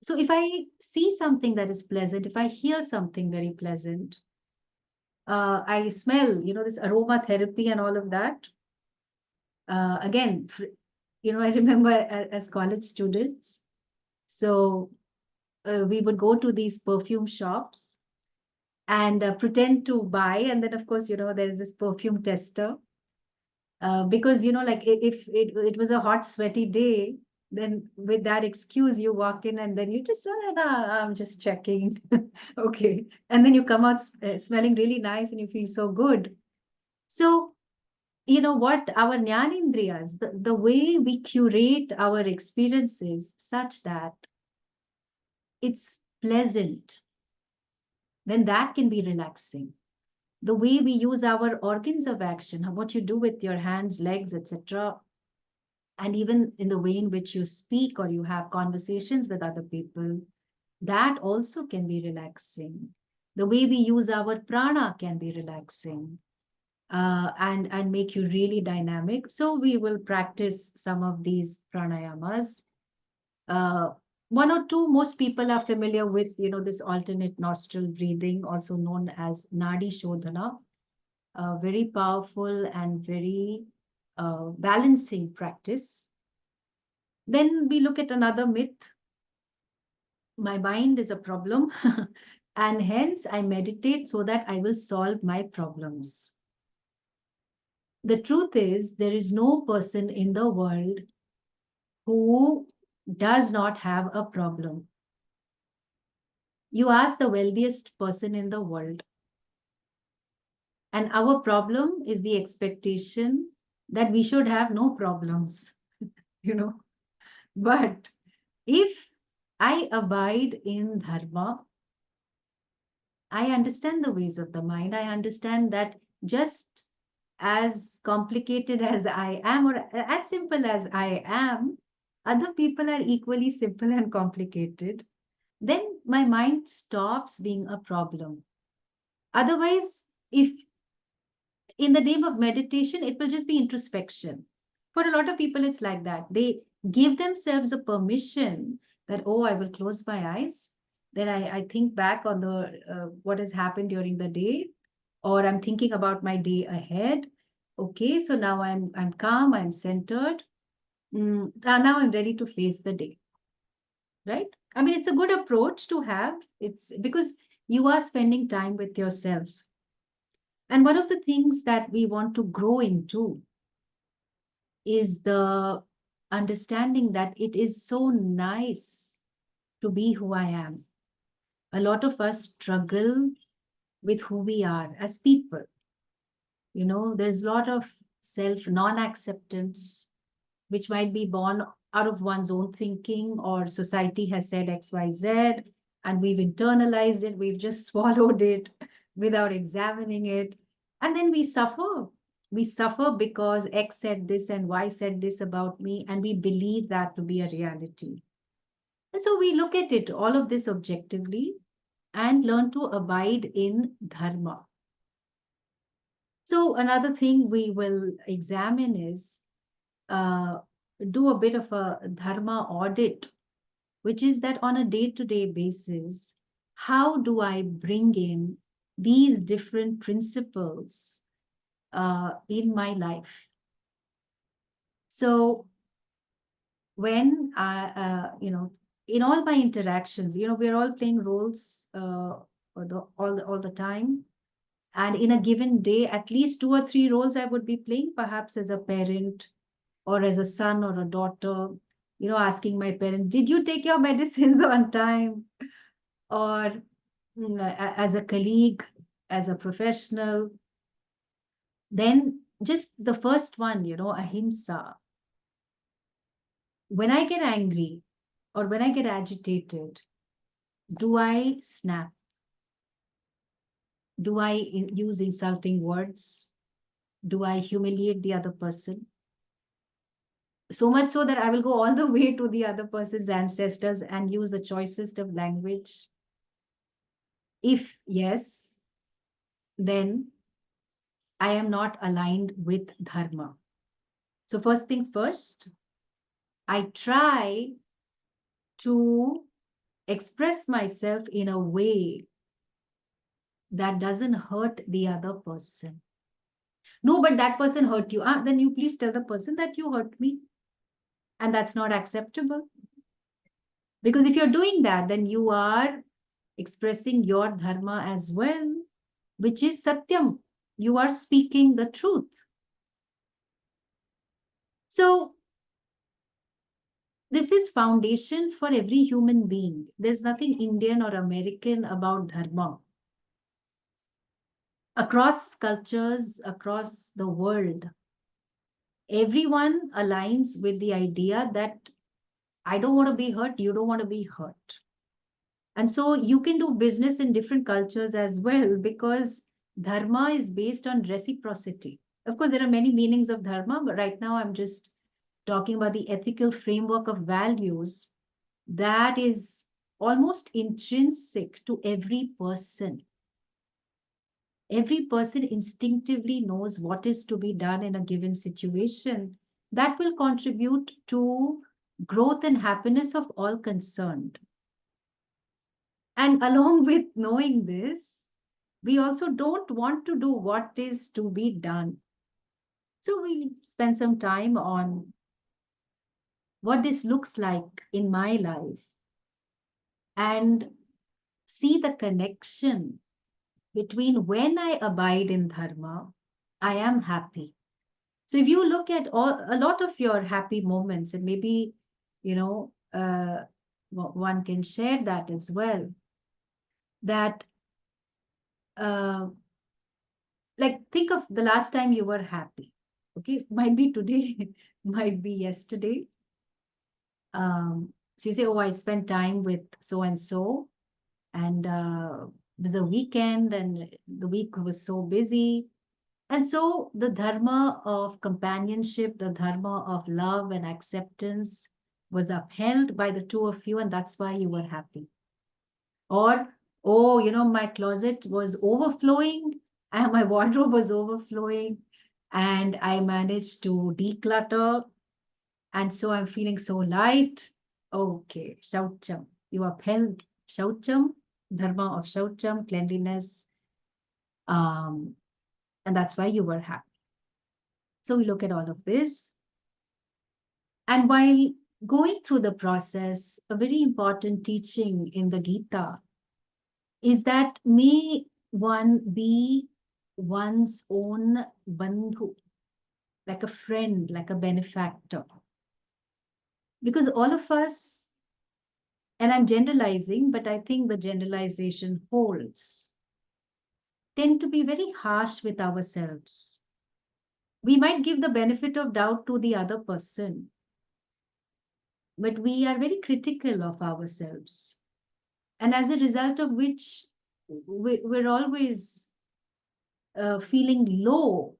So if I see something that is pleasant, if I hear something very pleasant, I smell, this aromatherapy and all of that. Again, I remember as college students, so we would go to these perfume shops and pretend to buy. And then, of course, there is this perfume tester. Because, like if it was a hot, sweaty day, then with that excuse, you walk in and then you just, I'm just checking. Okay. And then you come out smelling really nice and you feel so good. So, what our jnanendriyas, the way we curate our experiences such that it's pleasant, then that can be relaxing. The way we use our organs of action, what you do with your hands, legs, etc., and even in the way in which you speak or you have conversations with other people, that also can be relaxing. The way we use our prana can be relaxing, and make you really dynamic. So we will practice some of these pranayamas. Uh, One or two, most people are familiar with, this alternate nostril breathing, also known as Nadi Shodhana, very powerful and very balancing practice. Then we look at another myth. My mind is a problem, and hence I meditate so that I will solve my problems. The truth is, there is no person in the world who does not have a problem. You ask the wealthiest person in the world, and our problem is the expectation that we should have no problems, you know. But if I abide in Dharma, I understand the ways of the mind. I understand that just as complicated as I am, or as simple as I am, other people are equally simple and complicated. Then my mind stops being a problem. Otherwise, if in the name of meditation, it will just be introspection. For a lot of people, it's like that. They give themselves a permission that, oh, I will close my eyes. Then I think back on the what has happened during the day, or I'm thinking about my day ahead. Okay, so now I'm calm, I'm centered. Now I'm ready to face the day. Right? I mean, it's a good approach to have. It's because you are spending time with yourself. And one of the things that we want to grow into is the understanding that it is so nice to be who I am. A lot of us struggle with who we are as people. There's a lot of self non-acceptance, which might be born out of one's own thinking, or society has said XYZ, and we've internalized it, we've just swallowed it without examining it. And then we suffer. We suffer because X said this and Y said this about me, and we believe that to be a reality. And so we look at it, all of this objectively, and learn to abide in Dharma. So another thing we will examine is do a bit of a Dharma audit, which is that on a day-to-day basis, how do I bring in these different principles in my life? So when in all my interactions, we're all playing roles all the time. And in a given day, at least 2 or 3 roles I would be playing, perhaps as a parent or as a son or a daughter, asking my parents, did you take your medicines on time? Or as a colleague, as a professional. Then just the first one, ahimsa. When I get angry or when I get agitated, do I snap? Do I use insulting words? Do I humiliate the other person? So much so that I will go all the way to the other person's ancestors and use the choicest of language? If yes, then I am not aligned with Dharma. So first things first, I try to express myself in a way that doesn't hurt the other person. No, but that person hurt you. Then you please tell the person that you hurt me. And that's not acceptable. Because if you're doing that, then you are expressing your dharma as well, which is satyam. You are speaking the truth. So this is foundation for every human being. There's nothing Indian or American about dharma. Across cultures, across the world, everyone aligns with the idea that I don't want to be hurt, you don't want to be hurt. And so you can do business in different cultures as well, because dharma is based on reciprocity. Of course, there are many meanings of dharma, but right now I'm just talking about the ethical framework of values that is almost intrinsic to every person. Every person instinctively knows what is to be done in a given situation that will contribute to growth and happiness of all concerned. And along with knowing this, we also don't want to do what is to be done. So we spend some time on what this looks like in my life and see the connection between when I abide in dharma, I am happy. So if you look at a lot of your happy moments, and maybe, one can share that as well, that like think of the last time you were happy. Okay, might be today, might be yesterday. So you say, oh, I spent time with so and so, and it was a weekend, and the week was so busy. And so the dharma of companionship, the dharma of love and acceptance was upheld by the two of you, and that's why you were happy. Or, oh, my closet was overflowing, and my wardrobe was overflowing, and I managed to declutter, and so I'm feeling so light. Okay, Shaucham. You upheld Shaucham, dharma of Shaucham, cleanliness. And that's why you were happy. So we look at all of this. And while going through the process, a very important teaching in the Gita is that may one be one's own Bandhu, like a friend, like a benefactor. Because all of us, and I'm generalizing, but I think the generalization holds, tend to be very harsh with ourselves. We might give the benefit of doubt to the other person, but we are very critical of ourselves. And as a result of which, we're always feeling low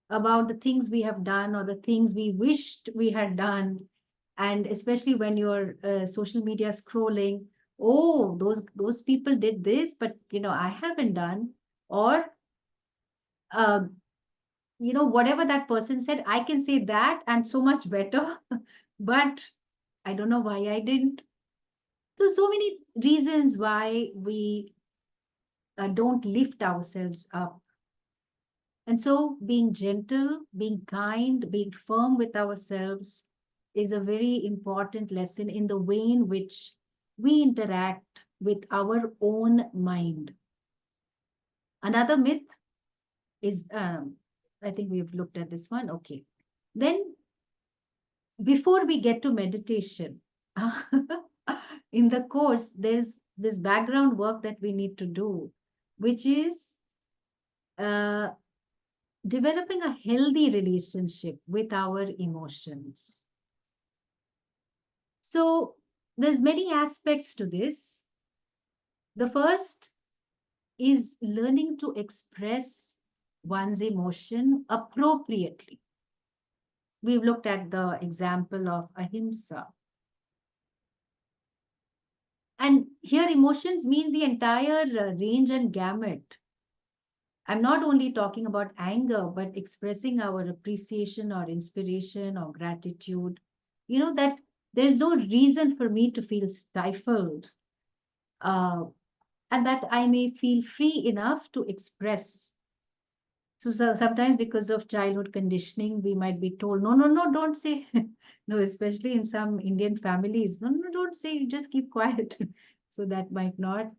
about the things we have done or the things we wished we had done. And especially when you're social media scrolling, oh, those people did this, but I haven't done. Or whatever that person said, I can say that and so much better, but I don't know why I didn't. So many reasons why we don't lift ourselves up. And so being gentle, being kind, being firm with ourselves is a very important lesson in the way in which we interact with our own mind. Another myth is, I think we've looked at this one. Okay. Then before we get to meditation, in the course, there's this background work that we need to do, which is developing a healthy relationship with our emotions. So there's many aspects to this. The first is learning to express one's emotion appropriately. We've looked at the example of ahimsa. And here emotions means the entire range and gamut. I'm not only talking about anger, but expressing our appreciation or inspiration or gratitude. That There's no reason for me to feel stifled, and that I may feel free enough to express. So sometimes because of childhood conditioning, we might be told, no, no, no, don't say. No, especially in some Indian families, no, no, don't say, you just keep quiet. So that might not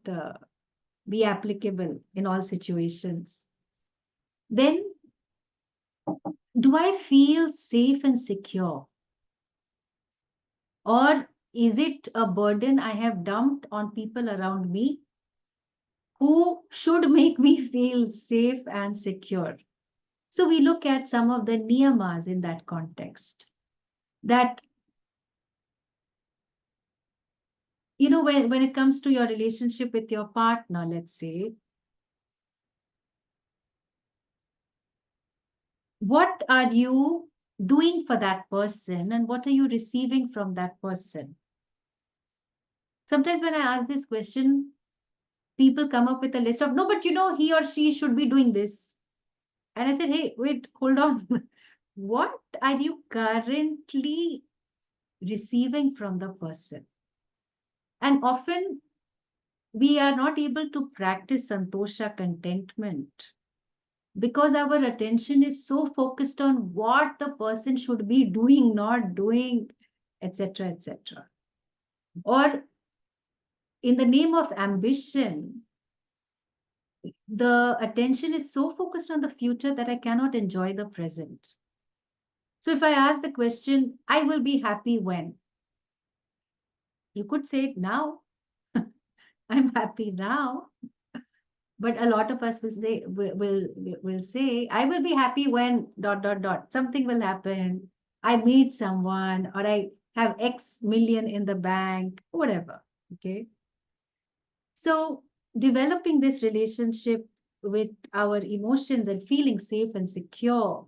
be applicable in all situations. Then, do I feel safe and secure? Or is it a burden I have dumped on people around me who should make me feel safe and secure? So we look at some of the niyamas in that context. That, you know, when it comes to your relationship with your partner, let's say, what are you doing for that person and what are you receiving from that person? Sometimes when I ask this question, people come up with a list of, no, but you know, he or she should be doing this. And I said, hey, wait, hold on. What are you currently receiving from the person? And often we are not able to practice santosha, contentment, because our attention is so focused on what the person should be doing, not doing, etc., etc. Or in the name of ambition, the attention is so focused on the future that I cannot enjoy the present. So if I ask the question, I will be happy when? You could say it now. I'm happy now. But a lot of us will say, I will be happy when ... Something will happen. I meet someone, or I have X million in the bank, whatever. Okay. So developing this relationship with our emotions and feeling safe and secure,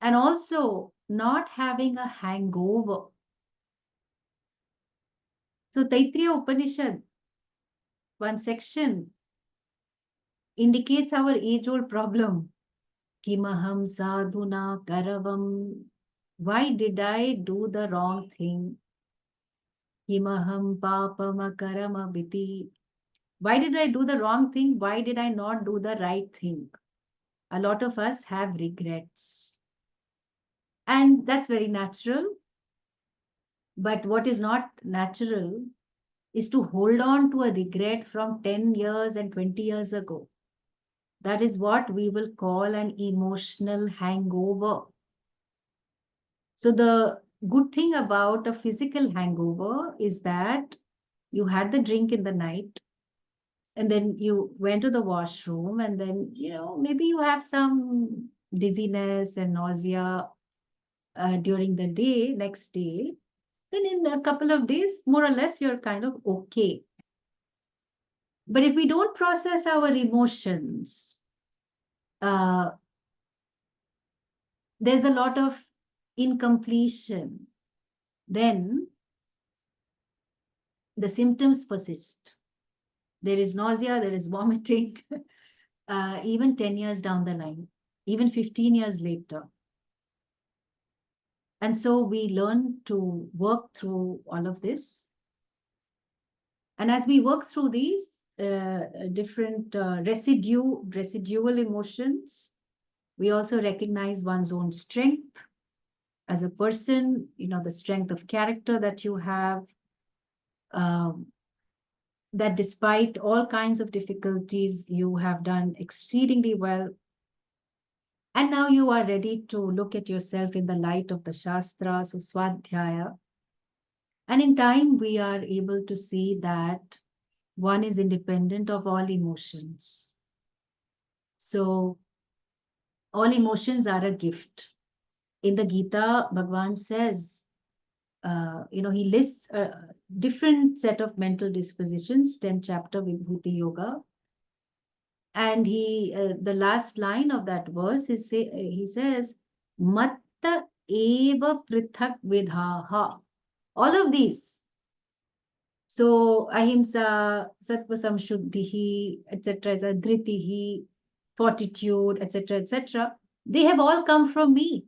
and also not having a hangover. So Taittiriya Upanishad, one section, indicates our age-old problem. Kimaham sadhuna karavam. Why did I do the wrong thing? Kimaham papama karama biti. Why did I do the wrong thing? Why did I not do the right thing? A lot of us have regrets. And that's very natural. But what is not natural is to hold on to a regret from 10 years and 20 years ago. That is what we will call an emotional hangover. So the good thing about a physical hangover is that you had the drink in the night and then you went to the washroom and then, you know, maybe you have some dizziness and nausea during the day, next day. Then in a couple of days, more or less, you're kind of okay. But if we don't process our emotions, there's a lot of incompletion. Then the symptoms persist. There is nausea, there is vomiting, even 10 years down the line, even 15 years later. And so we learn to work through all of this. And as we work through these different residual emotions, we also recognize one's own strength as a person, you know, the strength of character that you have, that despite all kinds of difficulties, you have done exceedingly well. And now you are ready to look at yourself in the light of the Shastras, of Swadhyaya. And in time, we are able to see that one is independent of all emotions. So all emotions are a gift. In the Gita, Bhagavan says, he lists a different set of mental dispositions, 10th chapter, Vibhuti Yoga. And the last line of that verse is he says, Matta eva prithak vidhaha. All of these. So ahimsa, sattva samshuddhihi, etc., dhritihi, fortitude, etc., etc. They have all come from me.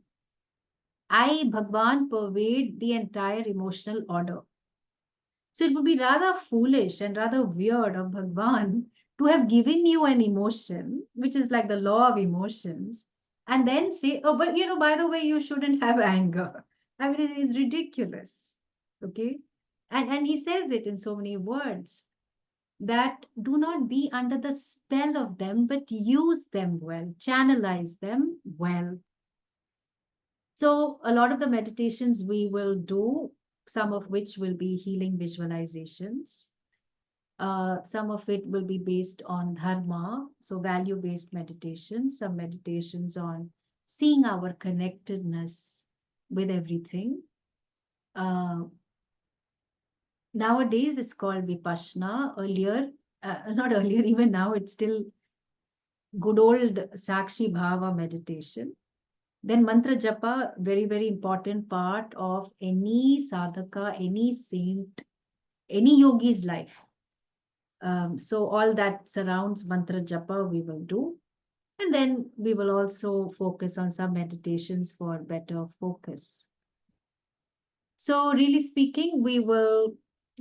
I, Bhagwan, pervade the entire emotional order. So it would be rather foolish and rather weird of Bhagwan to have given you an emotion, which is like the law of emotions, and then say, oh, but by the way, you shouldn't have anger. I mean, it is ridiculous. Okay. And he says it in so many words that do not be under the spell of them, but use them well, channelize them well. So a lot of the meditations we will do, some of which will be healing visualizations. Some of it will be based on dharma, so value-based meditation, some meditations on seeing our connectedness with everything. Nowadays, it's called Vipassana. Earlier, not earlier, even now, it's still good old Sakshi Bhava meditation. Then mantra japa, very, very important part of any sadhaka, any saint, any yogi's life. So all that surrounds mantra japa we will do. And then we will also focus on some meditations for better focus. So really speaking, we will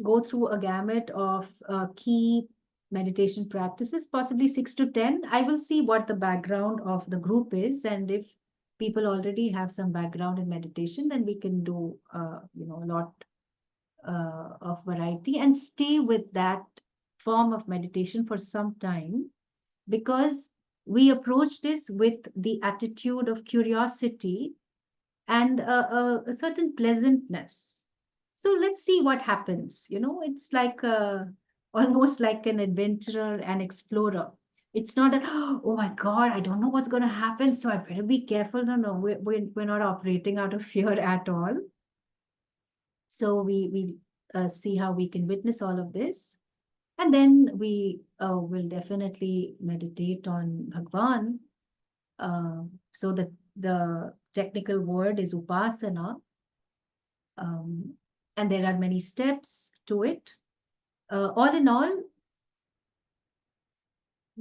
go through a gamut of key meditation practices, possibly 6 to 10. I will see what the background of the group is, and if people already have some background in meditation, then we can do a lot of variety and stay with that form of meditation for some time, because we approach this with the attitude of curiosity and a certain pleasantness. So let's see what happens. It's like almost like an adventurer and explorer. It's not that, oh my God, I don't know what's going to happen, so I better be careful. No, we're not operating out of fear at all. So we see how we can witness all of this. And then we will definitely meditate on Bhagwan. So the technical word is upasana. And there are many steps to it. All in all,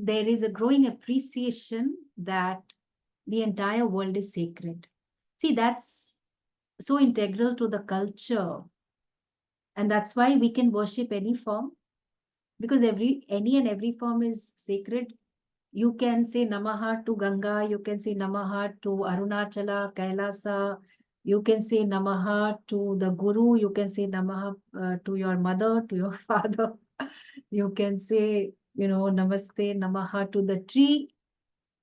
there is a growing appreciation that the entire world is sacred. See, that's so integral to the culture. And that's why we can worship any form, because any and every form is sacred. You can say Namaha to Ganga, you can say Namaha to Arunachala, Kailasa, you can say Namaha to the Guru, you can say Namaha to your mother, to your father. You can say, Namaste, Namaha to the tree.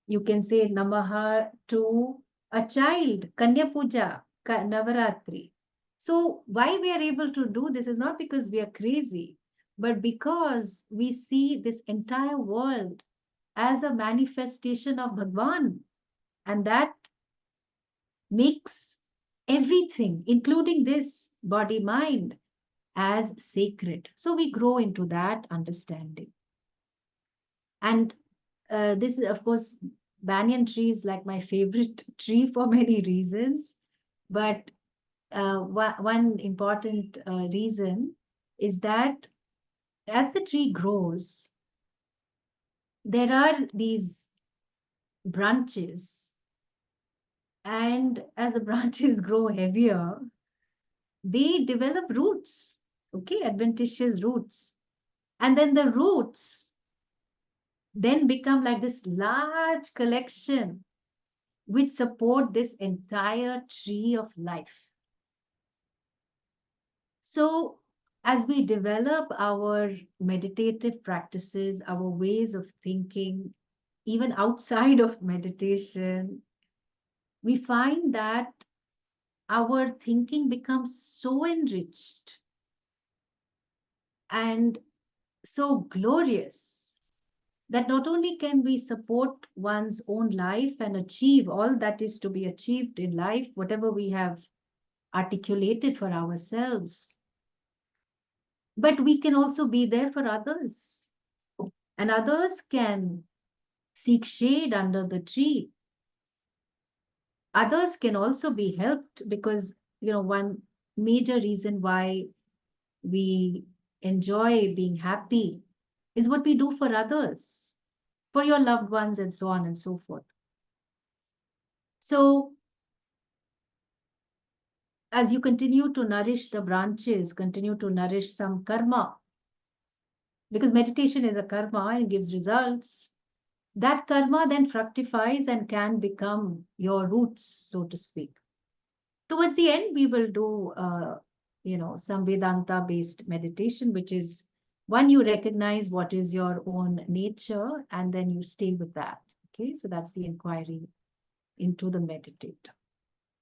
You can say Namaha to a child, Kanya Puja, Navaratri. So why we are able to do this is not because we are crazy, but because we see this entire world as a manifestation of Bhagwan. And that makes everything, including this body, mind, as sacred. So we grow into that understanding. And this is, of course, banyan tree is like my favorite tree for many reasons. But one important reason is that as the tree grows, there are these branches. And as the branches grow heavier, they develop roots, okay, adventitious roots. And then the roots then become like this large collection which support this entire tree of life. So as we develop our meditative practices, our ways of thinking, even outside of meditation, we find that our thinking becomes so enriched and so glorious that not only can we support one's own life and achieve all that is to be achieved in life, whatever we have articulated for ourselves, but we can also be there for others. And others can seek shade under the tree. Others can also be helped because, one major reason why we enjoy being happy is what we do for others, for your loved ones, and so on and so forth. So as you continue to nourish the branches, continue to nourish some karma, because meditation is a karma and gives results, that karma then fructifies and can become your roots, so to speak. Towards the end, we will do, some Vedanta-based meditation, which is one, you recognize what is your own nature, and then you stay with that. Okay, so that's the inquiry into the meditator.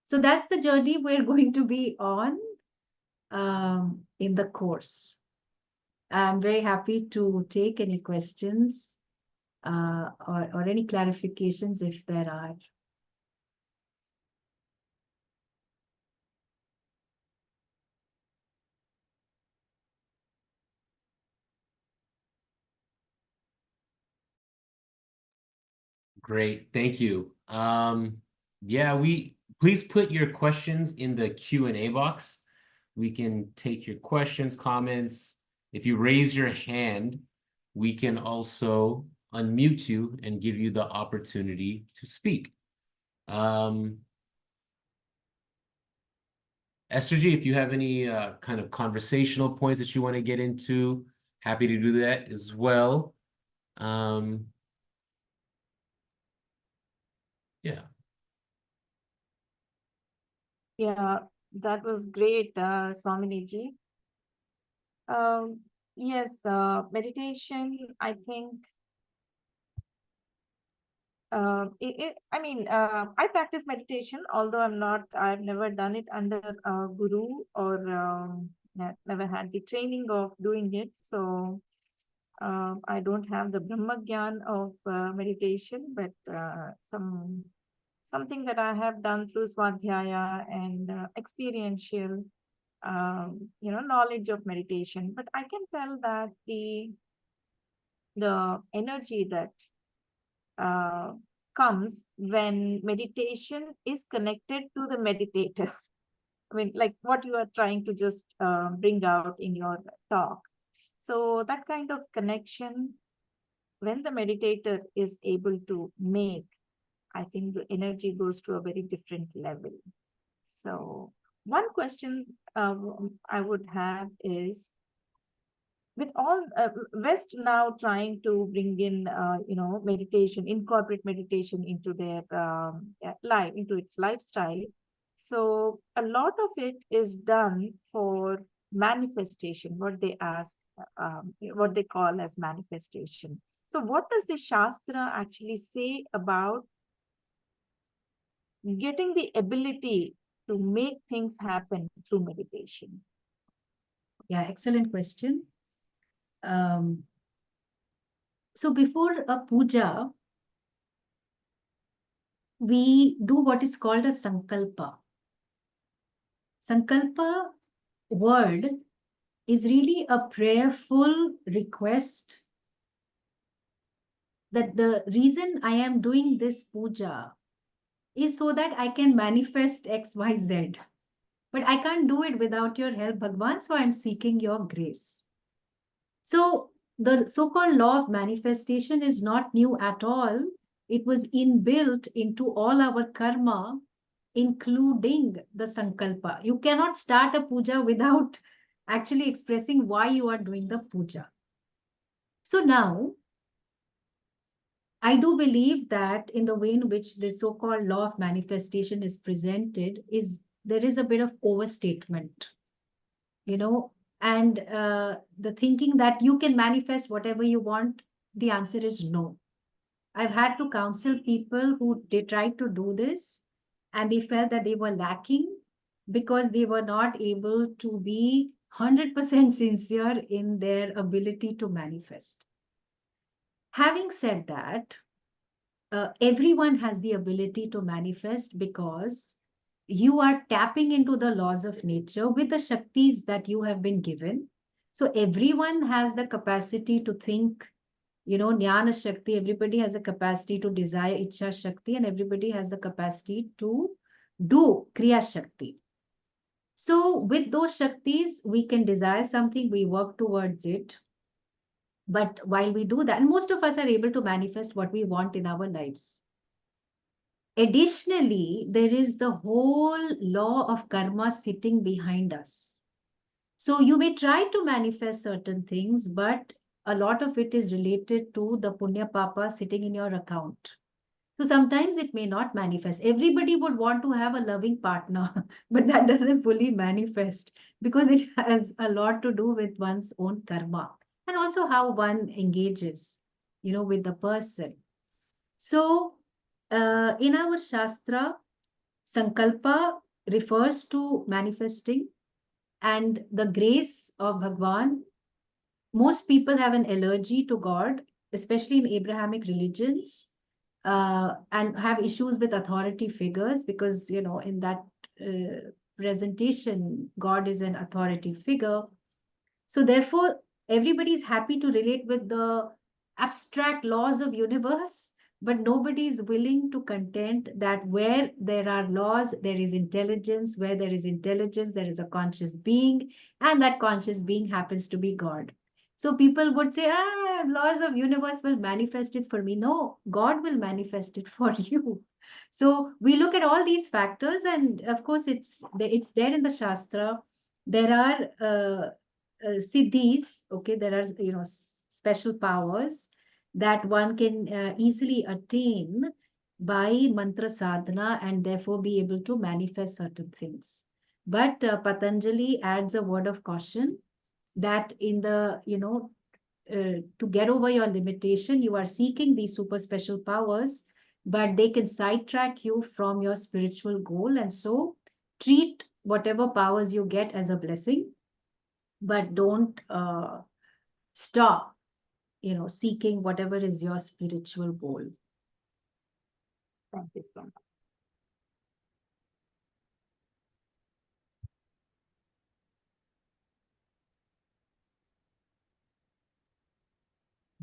So that's the journey we're going to be on in the course. I'm very happy to take any questions or any clarifications if there are. Great, thank you. Yeah, please put your questions in the Q&A box. We can take your questions, comments. If you raise your hand, we can also unmute you and give you the opportunity to speak. Esther G, if you have any kind of conversational points that you want to get into, happy to do that as well. Yeah. Yeah, that was great, Swami Ji. Yes, meditation, I think, I practice meditation, although I've never done it under a guru or never had the training of doing it. So I don't have the Brahma Gyan of meditation, but something that I have done through Swadhyaya and experiential, knowledge of meditation. But I can tell that the energy that comes when meditation is connected to the meditator. I mean, like what you are trying to just bring out in your talk. So that kind of connection, when the meditator is able to make, I think the energy goes to a very different level. So one question I would have is, with all West now trying to bring in, meditation, incorporate meditation into their life, into its lifestyle. So a lot of it is done for manifestation, what they ask, what they call as manifestation. So what does the Shastra actually say about getting the ability to make things happen through meditation? Yeah, excellent question. So before a puja, we do what is called a sankalpa. Sankalpa word is really a prayerful request that the reason I am doing this puja is so that I can manifest X, Y, Z. But I can't do it without your help, Bhagwan, so I'm seeking your grace. So the so-called law of manifestation is not new at all. It was inbuilt into all our karma, including the sankalpa. You cannot start a puja without actually expressing why you are doing the puja. So now, I do believe that in the way in which the so-called law of manifestation is presented, there is a bit of overstatement, and the thinking that you can manifest whatever you want. The answer is no. I've had to counsel people who they tried to do this and they felt that they were lacking because they were not able to be 100% sincere in their ability to manifest. Having said that, everyone has the ability to manifest because you are tapping into the laws of nature with the Shaktis that you have been given. So everyone has the capacity to think, Jnana Shakti, everybody has a capacity to desire Ichha Shakti, and everybody has the capacity to do Kriya Shakti. So with those Shaktis, we can desire something, we work towards it. But while we do that, and most of us are able to manifest what we want in our lives. Additionally, there is the whole law of karma sitting behind us. So you may try to manifest certain things, but a lot of it is related to the punya papa sitting in your account. So sometimes it may not manifest. Everybody would want to have a loving partner, but that doesn't fully manifest because it has a lot to do with one's own karma and also how one engages, with the person. So in our Shastra, Sankalpa refers to manifesting, and the grace of Bhagwan. Most people have an allergy to God, especially in Abrahamic religions, and have issues with authority figures because, in that presentation, God is an authority figure. So therefore, everybody is happy to relate with the abstract laws of universe, but nobody is willing to contend that where there are laws, there is intelligence. Where there is intelligence, there is a conscious being, and that conscious being happens to be God. So people would say, laws of universe will manifest it for me. No, God will manifest it for you. So we look at all these factors, and of course, it's there in the Shastra. There are siddhis, okay, there are, special powers that one can easily attain by mantra sadhana and therefore be able to manifest certain things. But Patanjali adds a word of caution that in the, to get over your limitation, you are seeking these super special powers, but they can sidetrack you from your spiritual goal. And so treat whatever powers you get as a blessing, but don't stop, seeking whatever is your spiritual goal. Thank you so much.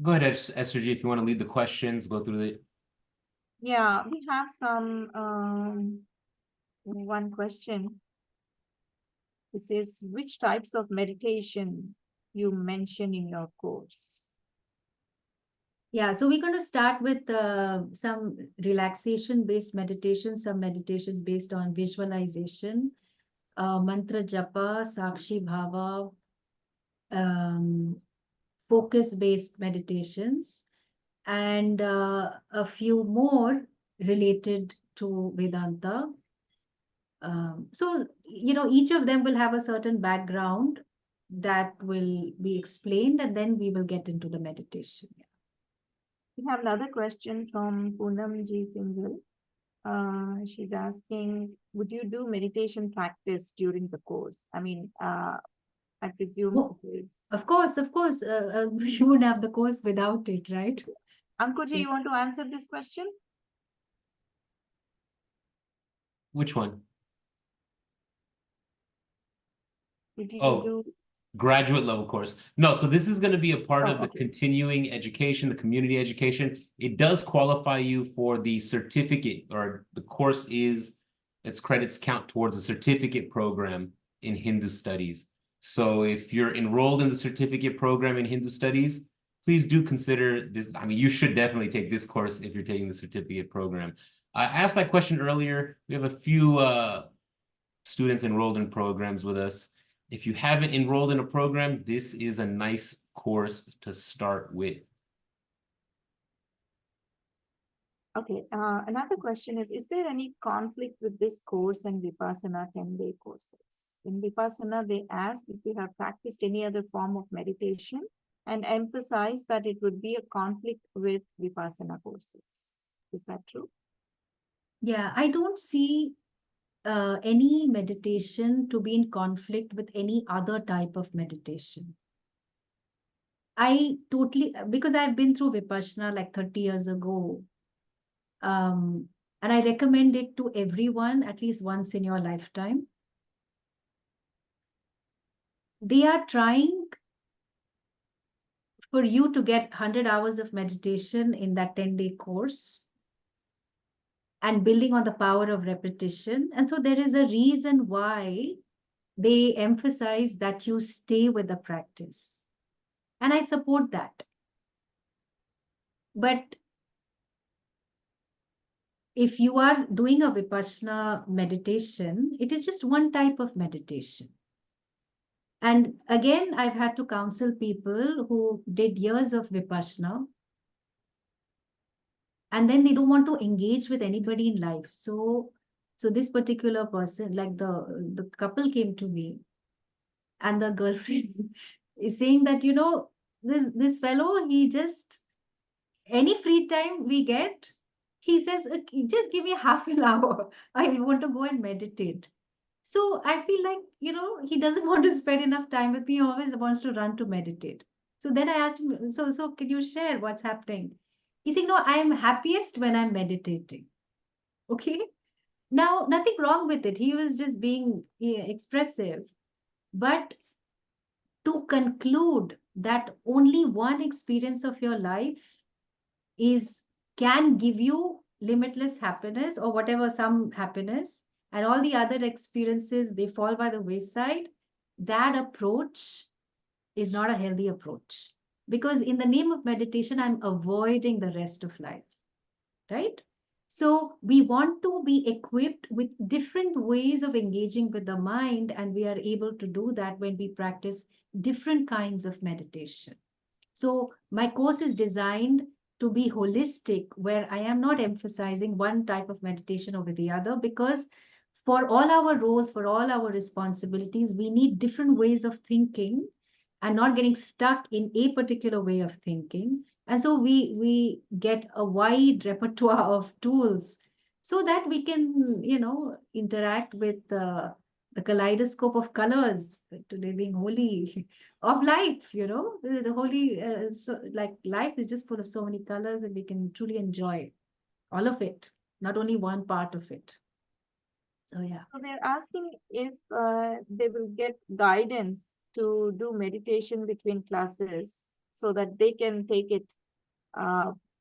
Go ahead, Esther G, if you want to lead the questions, go through the. Yeah, we have some one question. It says, which types of meditation you mention in your course? Yeah, so we're going to start with some relaxation-based meditations, some meditations based on visualization, mantra japa, sakshi bhava, focus-based meditations, and a few more related to Vedanta. So, each of them will have a certain background that will be explained, and then we will get into the meditation. We have another question from Poonam G. Singhal. She's asking, would you do meditation practice during the course? I mean, I presume Oh, it is. of course, you would have the course without it, right? Ankuji, Yeah. you want to answer this question? Which one? Did you Oh, do? graduate level course. No, so this is going to be a part Oh, of the okay. continuing education, the community education. It does qualify you for the certificate, or the course its credits count towards a certificate program in Hindu studies. So if you're enrolled in the certificate program in Hindu studies, please do consider this. I mean, you should definitely take this course if you're taking the certificate program. I asked that question earlier. We have a few students enrolled in programs with us. If you haven't enrolled in a program, this is a nice course to start with. Okay. Another question is there any conflict with this course and Vipassana 10-day courses? In Vipassana, they asked if you have practiced any other form of meditation and emphasize that it would be a conflict with Vipassana courses. Is that true? Yeah, I don't see any meditation to be in conflict with any other type of meditation. I totally, because I've been through Vipassana like 30 years ago, and I recommend it to everyone at least once in your lifetime. They are trying for you to get 100 hours of meditation in that 10-day course and building on the power of repetition. And so there is a reason why they emphasize that you stay with the practice. And I support that. But if you are doing a Vipassana meditation, it is just one type of meditation. And again, I've had to counsel people who did years of Vipassana, and then they don't want to engage with anybody in life. So this particular person, like the couple came to me, and the girlfriend is saying that, this fellow, he just, any free time we get, he says, "Okay, just give me half an hour. I want to go and meditate." So I feel like, he doesn't want to spend enough time with me. He always wants to run to meditate. So then I asked him, so can you share what's happening? He said, "No, I'm happiest when I'm meditating." Okay. Now, nothing wrong with it. He was just being expressive. But to conclude that only one experience of your life can give you limitless happiness, or whatever, some happiness, and all the other experiences, they fall by the wayside, that approach is not a healthy approach. Because in the name of meditation, I'm avoiding the rest of life, right? So we want to be equipped with different ways of engaging with the mind, and we are able to do that when we practice different kinds of meditation. So my course is designed to be holistic, where I am not emphasizing one type of meditation over the other, because for all our roles, for all our responsibilities, we need different ways of thinking and not getting stuck in a particular way of thinking. And so we get a wide repertoire of tools so that we can, interact with the kaleidoscope of colors, today being holy, of life, the holy, so like life is just full of so many colors, and we can truly enjoy all of it, not only one part of it. So yeah. So they're asking if they will get guidance to do meditation between classes so that they can take it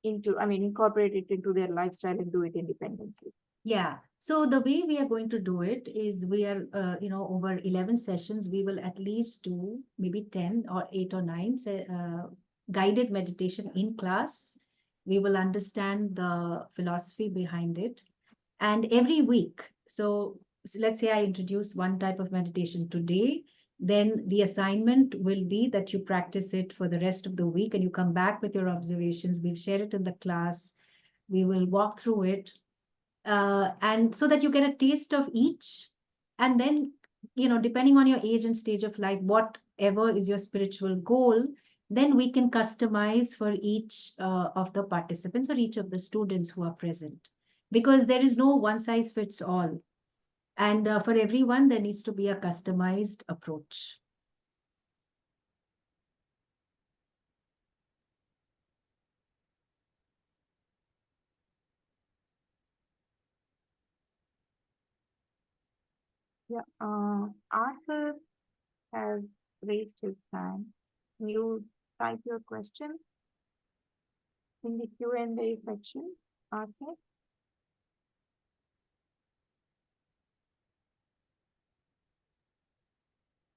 incorporate it into their lifestyle and do it independently. Yeah. So the way we are going to do it is, we are, over 11 sessions, we will at least do maybe 10 or 8 or 9 guided meditation in class. We will understand the philosophy behind it. And every week, so let's say I introduce one type of meditation today, then the assignment will be that you practice it for the rest of the week, and you come back with your observations. We'll share it in the class. We will walk through it. And so that you get a taste of each. And then, depending on your age and stage of life, whatever is your spiritual goal, then we can customize for each of the participants, or each of the students who are present. Because there is no one size fits all. And for everyone, there needs to be a customized approach. Yeah, Arthur has raised his hand. Can you type your question in the Q&A section, Arthur?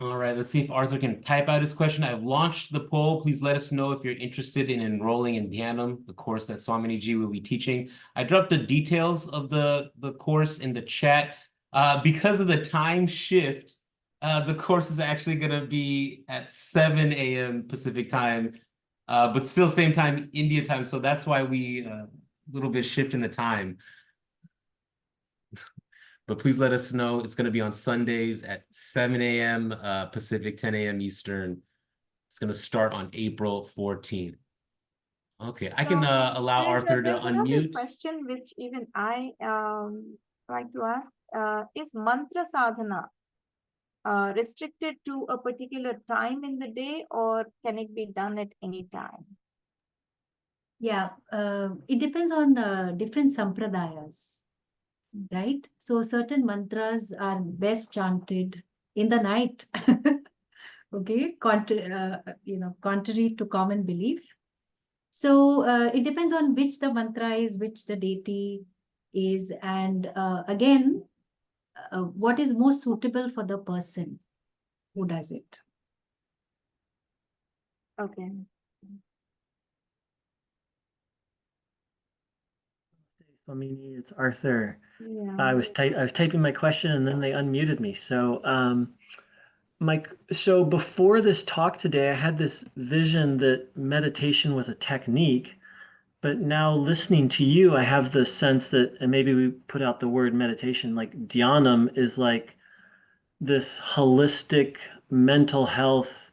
All right, let's see if Arthur can type out his question. I've launched the poll. Please let us know if you're interested in enrolling in Dhyaanam, the course that Swami G will be teaching. I dropped the details of the course in the chat. Because of the time shift, the course is actually going to be at 7 a.m. Pacific time, but still same time, India time. So that's why we a little bit shift in the time. But please let us know. It's going to be on Sundays at 7 a.m. Pacific, 10 a.m. Eastern. It's going to start on April 14th. Okay, I can allow Arthur to there's another unmute. question which even I like to ask. Is mantra sadhana restricted to a particular time in the day, or can it be done at any time? Yeah, it depends on different sampradayas. Right? So certain mantras are best chanted in the night. Okay, contrary to common belief. So it depends on which the mantra is, which the deity is, and again, what is most suitable for the person who does it. Okay. Swamini, it's Arthur. Yeah. I was typing my question and then they unmuted me. So, Mike, so before this talk today, I had this vision that meditation was a technique, but now listening to you, I have the sense that, and maybe we put out the word meditation, like Dhyaanam is like this holistic mental health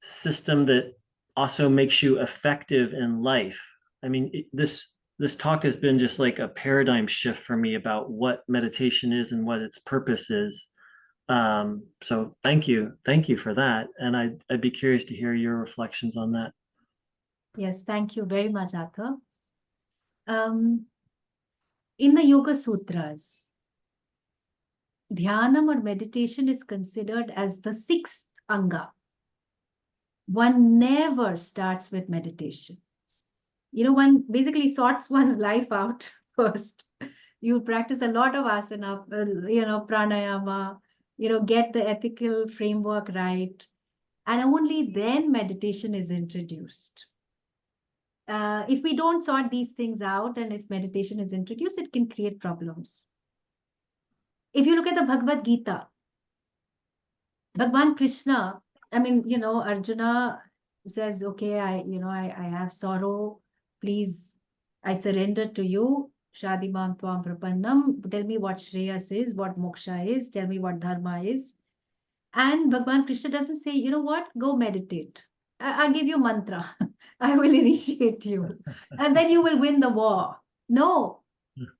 system that also makes you effective in life. I mean, this talk has been just like a paradigm shift for me about what meditation is and what its purpose is. So thank you for that, and I'd be curious to hear your reflections on that. Yes, thank you very much, Arthur. In the Yoga Sutras, Dhyaanam or meditation is considered as the sixth anga. One never starts with meditation. One basically sorts one's life out first. You practice a lot of asana, pranayama, get the ethical framework right. And only then meditation is introduced. If we don't sort these things out and if meditation is introduced, it can create problems. If you look at the Bhagavad Gita, Bhagwan Krishna, Arjuna says, okay, I have sorrow. Please, I surrender to you. Shadimam Tvam Prapannam. Tell me what Shreyas is, what Moksha is. Tell me what Dharma is. And Bhagwan Krishna doesn't say, you know what, go meditate. I'll give you mantra. I will initiate you. And then you will win the war. No,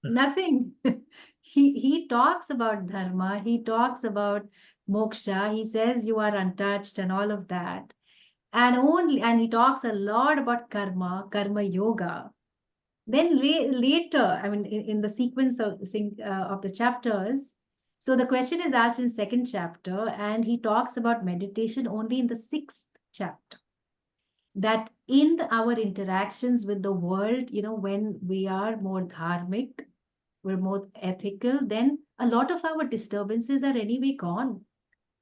nothing. He talks about dharma, he talks about moksha, he says you are untouched and all of that. And he talks a lot about karma yoga. Then later, in the sequence of the chapters, so the question is asked in second chapter, and he talks about meditation only in the sixth chapter. That in our interactions with the world, when we are more dharmic, we're more ethical, then a lot of our disturbances are anyway gone,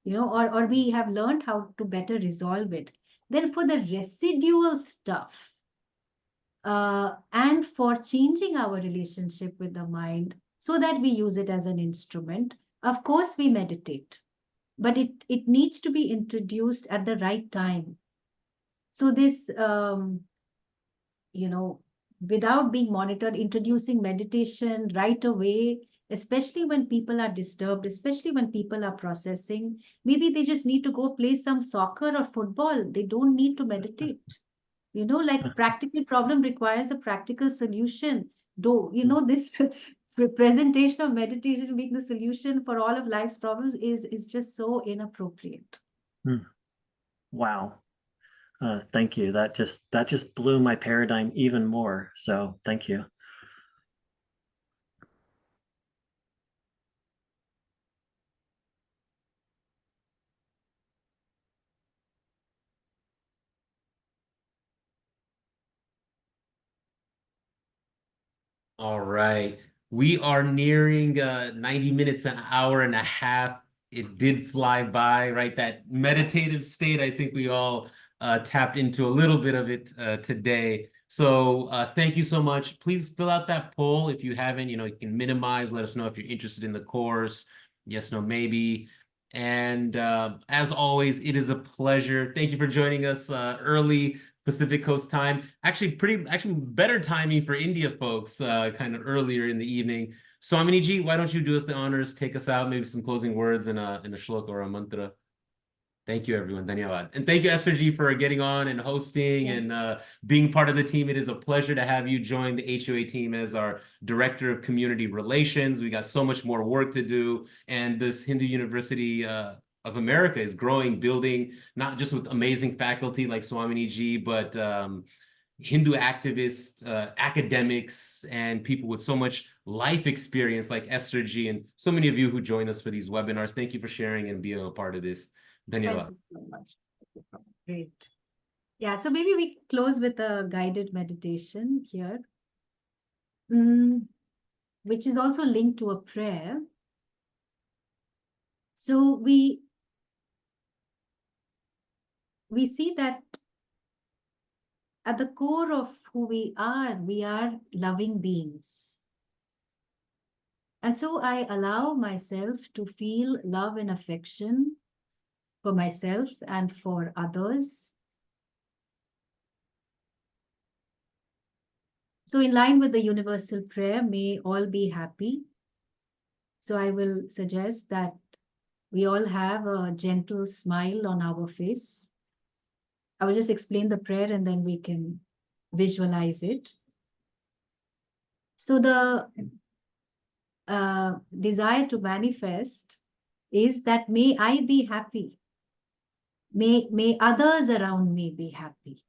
or we have learned how to better resolve it. Then for the residual stuff, and for changing our relationship with the mind so that we use it as an instrument, of course we meditate, but it needs to be introduced at the right time. So this, without being monitored, introducing meditation right away, especially when people are disturbed, especially when people are processing, maybe they just need to go play some soccer or football. They don't need to meditate. Like practical problem requires a practical solution. This presentation of meditation being the solution for all of life's problems is just so inappropriate. Wow. Thank you. That just blew my paradigm even more. So thank you. All right. We are nearing 90 minutes, an hour and a half. It did fly by, right? That meditative state, I think we all tapped into a little bit of it today. So thank you so much. Please fill out that poll if you haven't. You can minimize, let us know if you're interested in the course. Yes, no, maybe. And as always, it is a pleasure. Thank you for joining us early Pacific Coast time. Actually better timing for India folks, kind of earlier in the evening. Swami G, why don't you do us the honors, take us out, maybe some closing words in a shloka or a mantra. Thank you, everyone. Dhanyavad. And thank you, Esther G, for getting on and hosting and being part of the team. It is a pleasure to have you join the HOA team as our Director of Community Relations. We got so much more work to do. And this Hindu University of America is growing, building, not just with amazing faculty like Swami G, but Hindu activists, academics, and people with so much life experience like Esther G, and so many of you who join us for these webinars. Thank you for sharing and being a part of this. Dhanyavad. Thank you so much. Great. Yeah, so maybe we close with a guided meditation here, which is also linked to a prayer. So we see that at the core of who we are loving beings. And so I allow myself to feel love and affection for myself and for others. So in line with the universal prayer, may all be happy. So I will suggest that we all have a gentle smile on our face. I will just explain the prayer and then we can visualize it. So the desire to manifest is that may I be happy. May others around me be happy.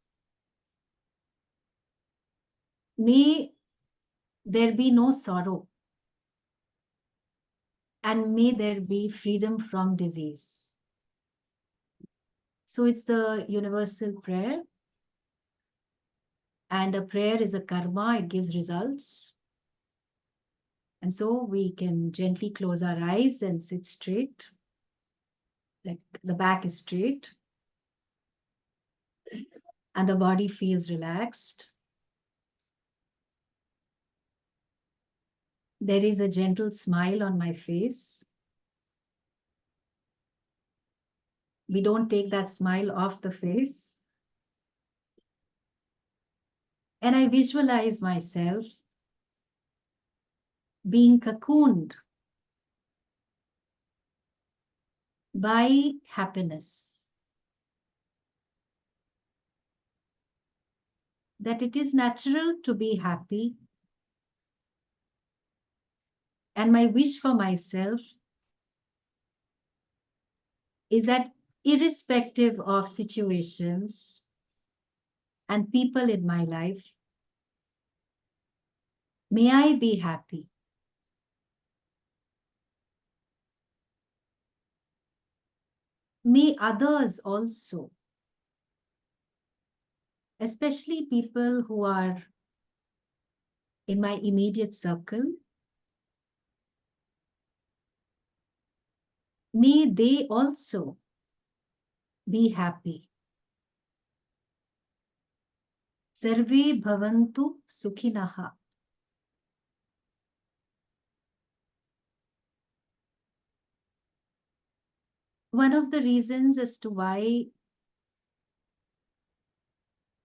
May there be no sorrow. And may there be freedom from disease. So it's the universal prayer. And a prayer is a karma, it gives results. And so we can gently close our eyes and sit straight, like the back is straight. And the body feels relaxed. There is a gentle smile on my face. We don't take that smile off the face. And I visualize myself being cocooned by happiness. That it is natural to be happy. And my wish for myself is that irrespective of situations and people in my life, may I be happy. May others also, especially people who are in my immediate circle, may they also be happy. Sarve bhavantu sukhinaha. One of the reasons as to why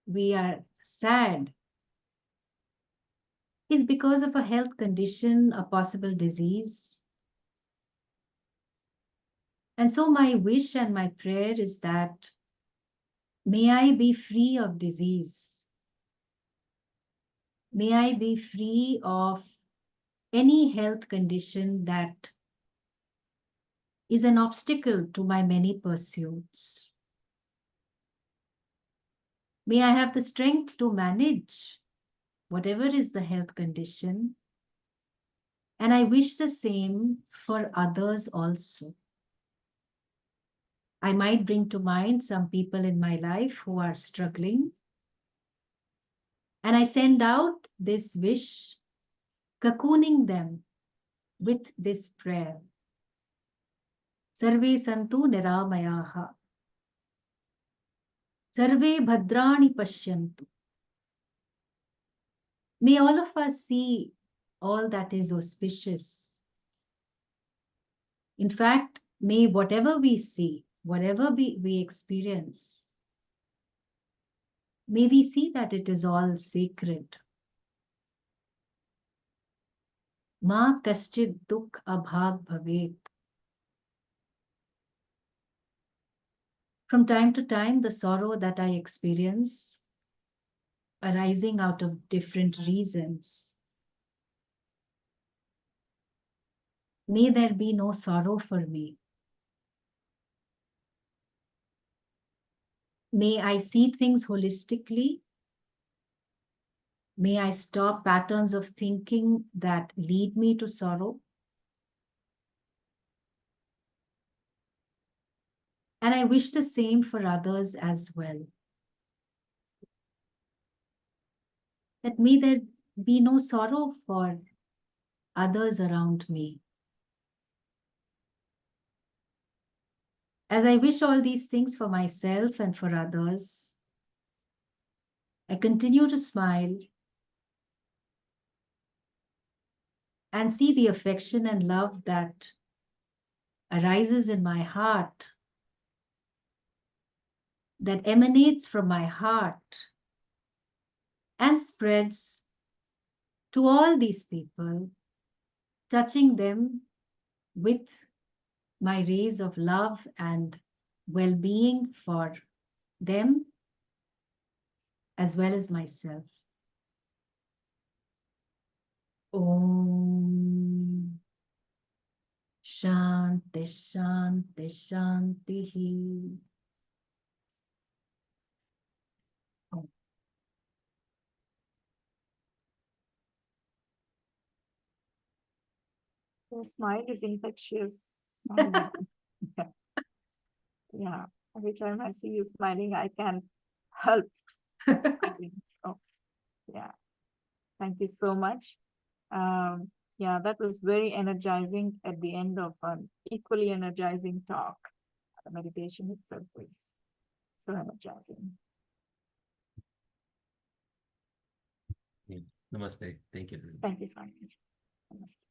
we are sad is because of a health condition, a possible disease. And so my wish and my prayer is that may I be free of disease. May I be free of any health condition that is an obstacle to my many pursuits. May I have the strength to manage whatever is the health condition. And I wish the same for others also. I might bring to mind some people in my life who are struggling. And I send out this wish, cocooning them with this prayer. Sarve santu niramayaha. Sarve bhadrani pashyantu. May all of us see all that is auspicious. In fact, may whatever we see, whatever we experience, may we see that it is all sacred. Ma kaschid dukh abhag bhavet. From time to time, the sorrow that I experience arising out of different reasons, may there be no sorrow for me. May I see things holistically. May I stop patterns of thinking that lead me to sorrow. And I wish the same for others as well. That may there be no sorrow for others around me. As I wish all these things for myself and for others, I continue to smile and see the affection and love that arises in my heart, that emanates from my heart and spreads to all these people, touching them with my rays of love and well-being for them as well as myself. Om Shanti Shanti Shanti. Your smile is infectious. Swami. Yeah, every time I see you smiling, I can't help smiling. So, yeah, thank you so much. Yeah, that was very energizing at the end of an equally energizing talk. The meditation itself was so energizing. Yeah. Namaste. Thank you, everyone. Thank you so much. Namaste.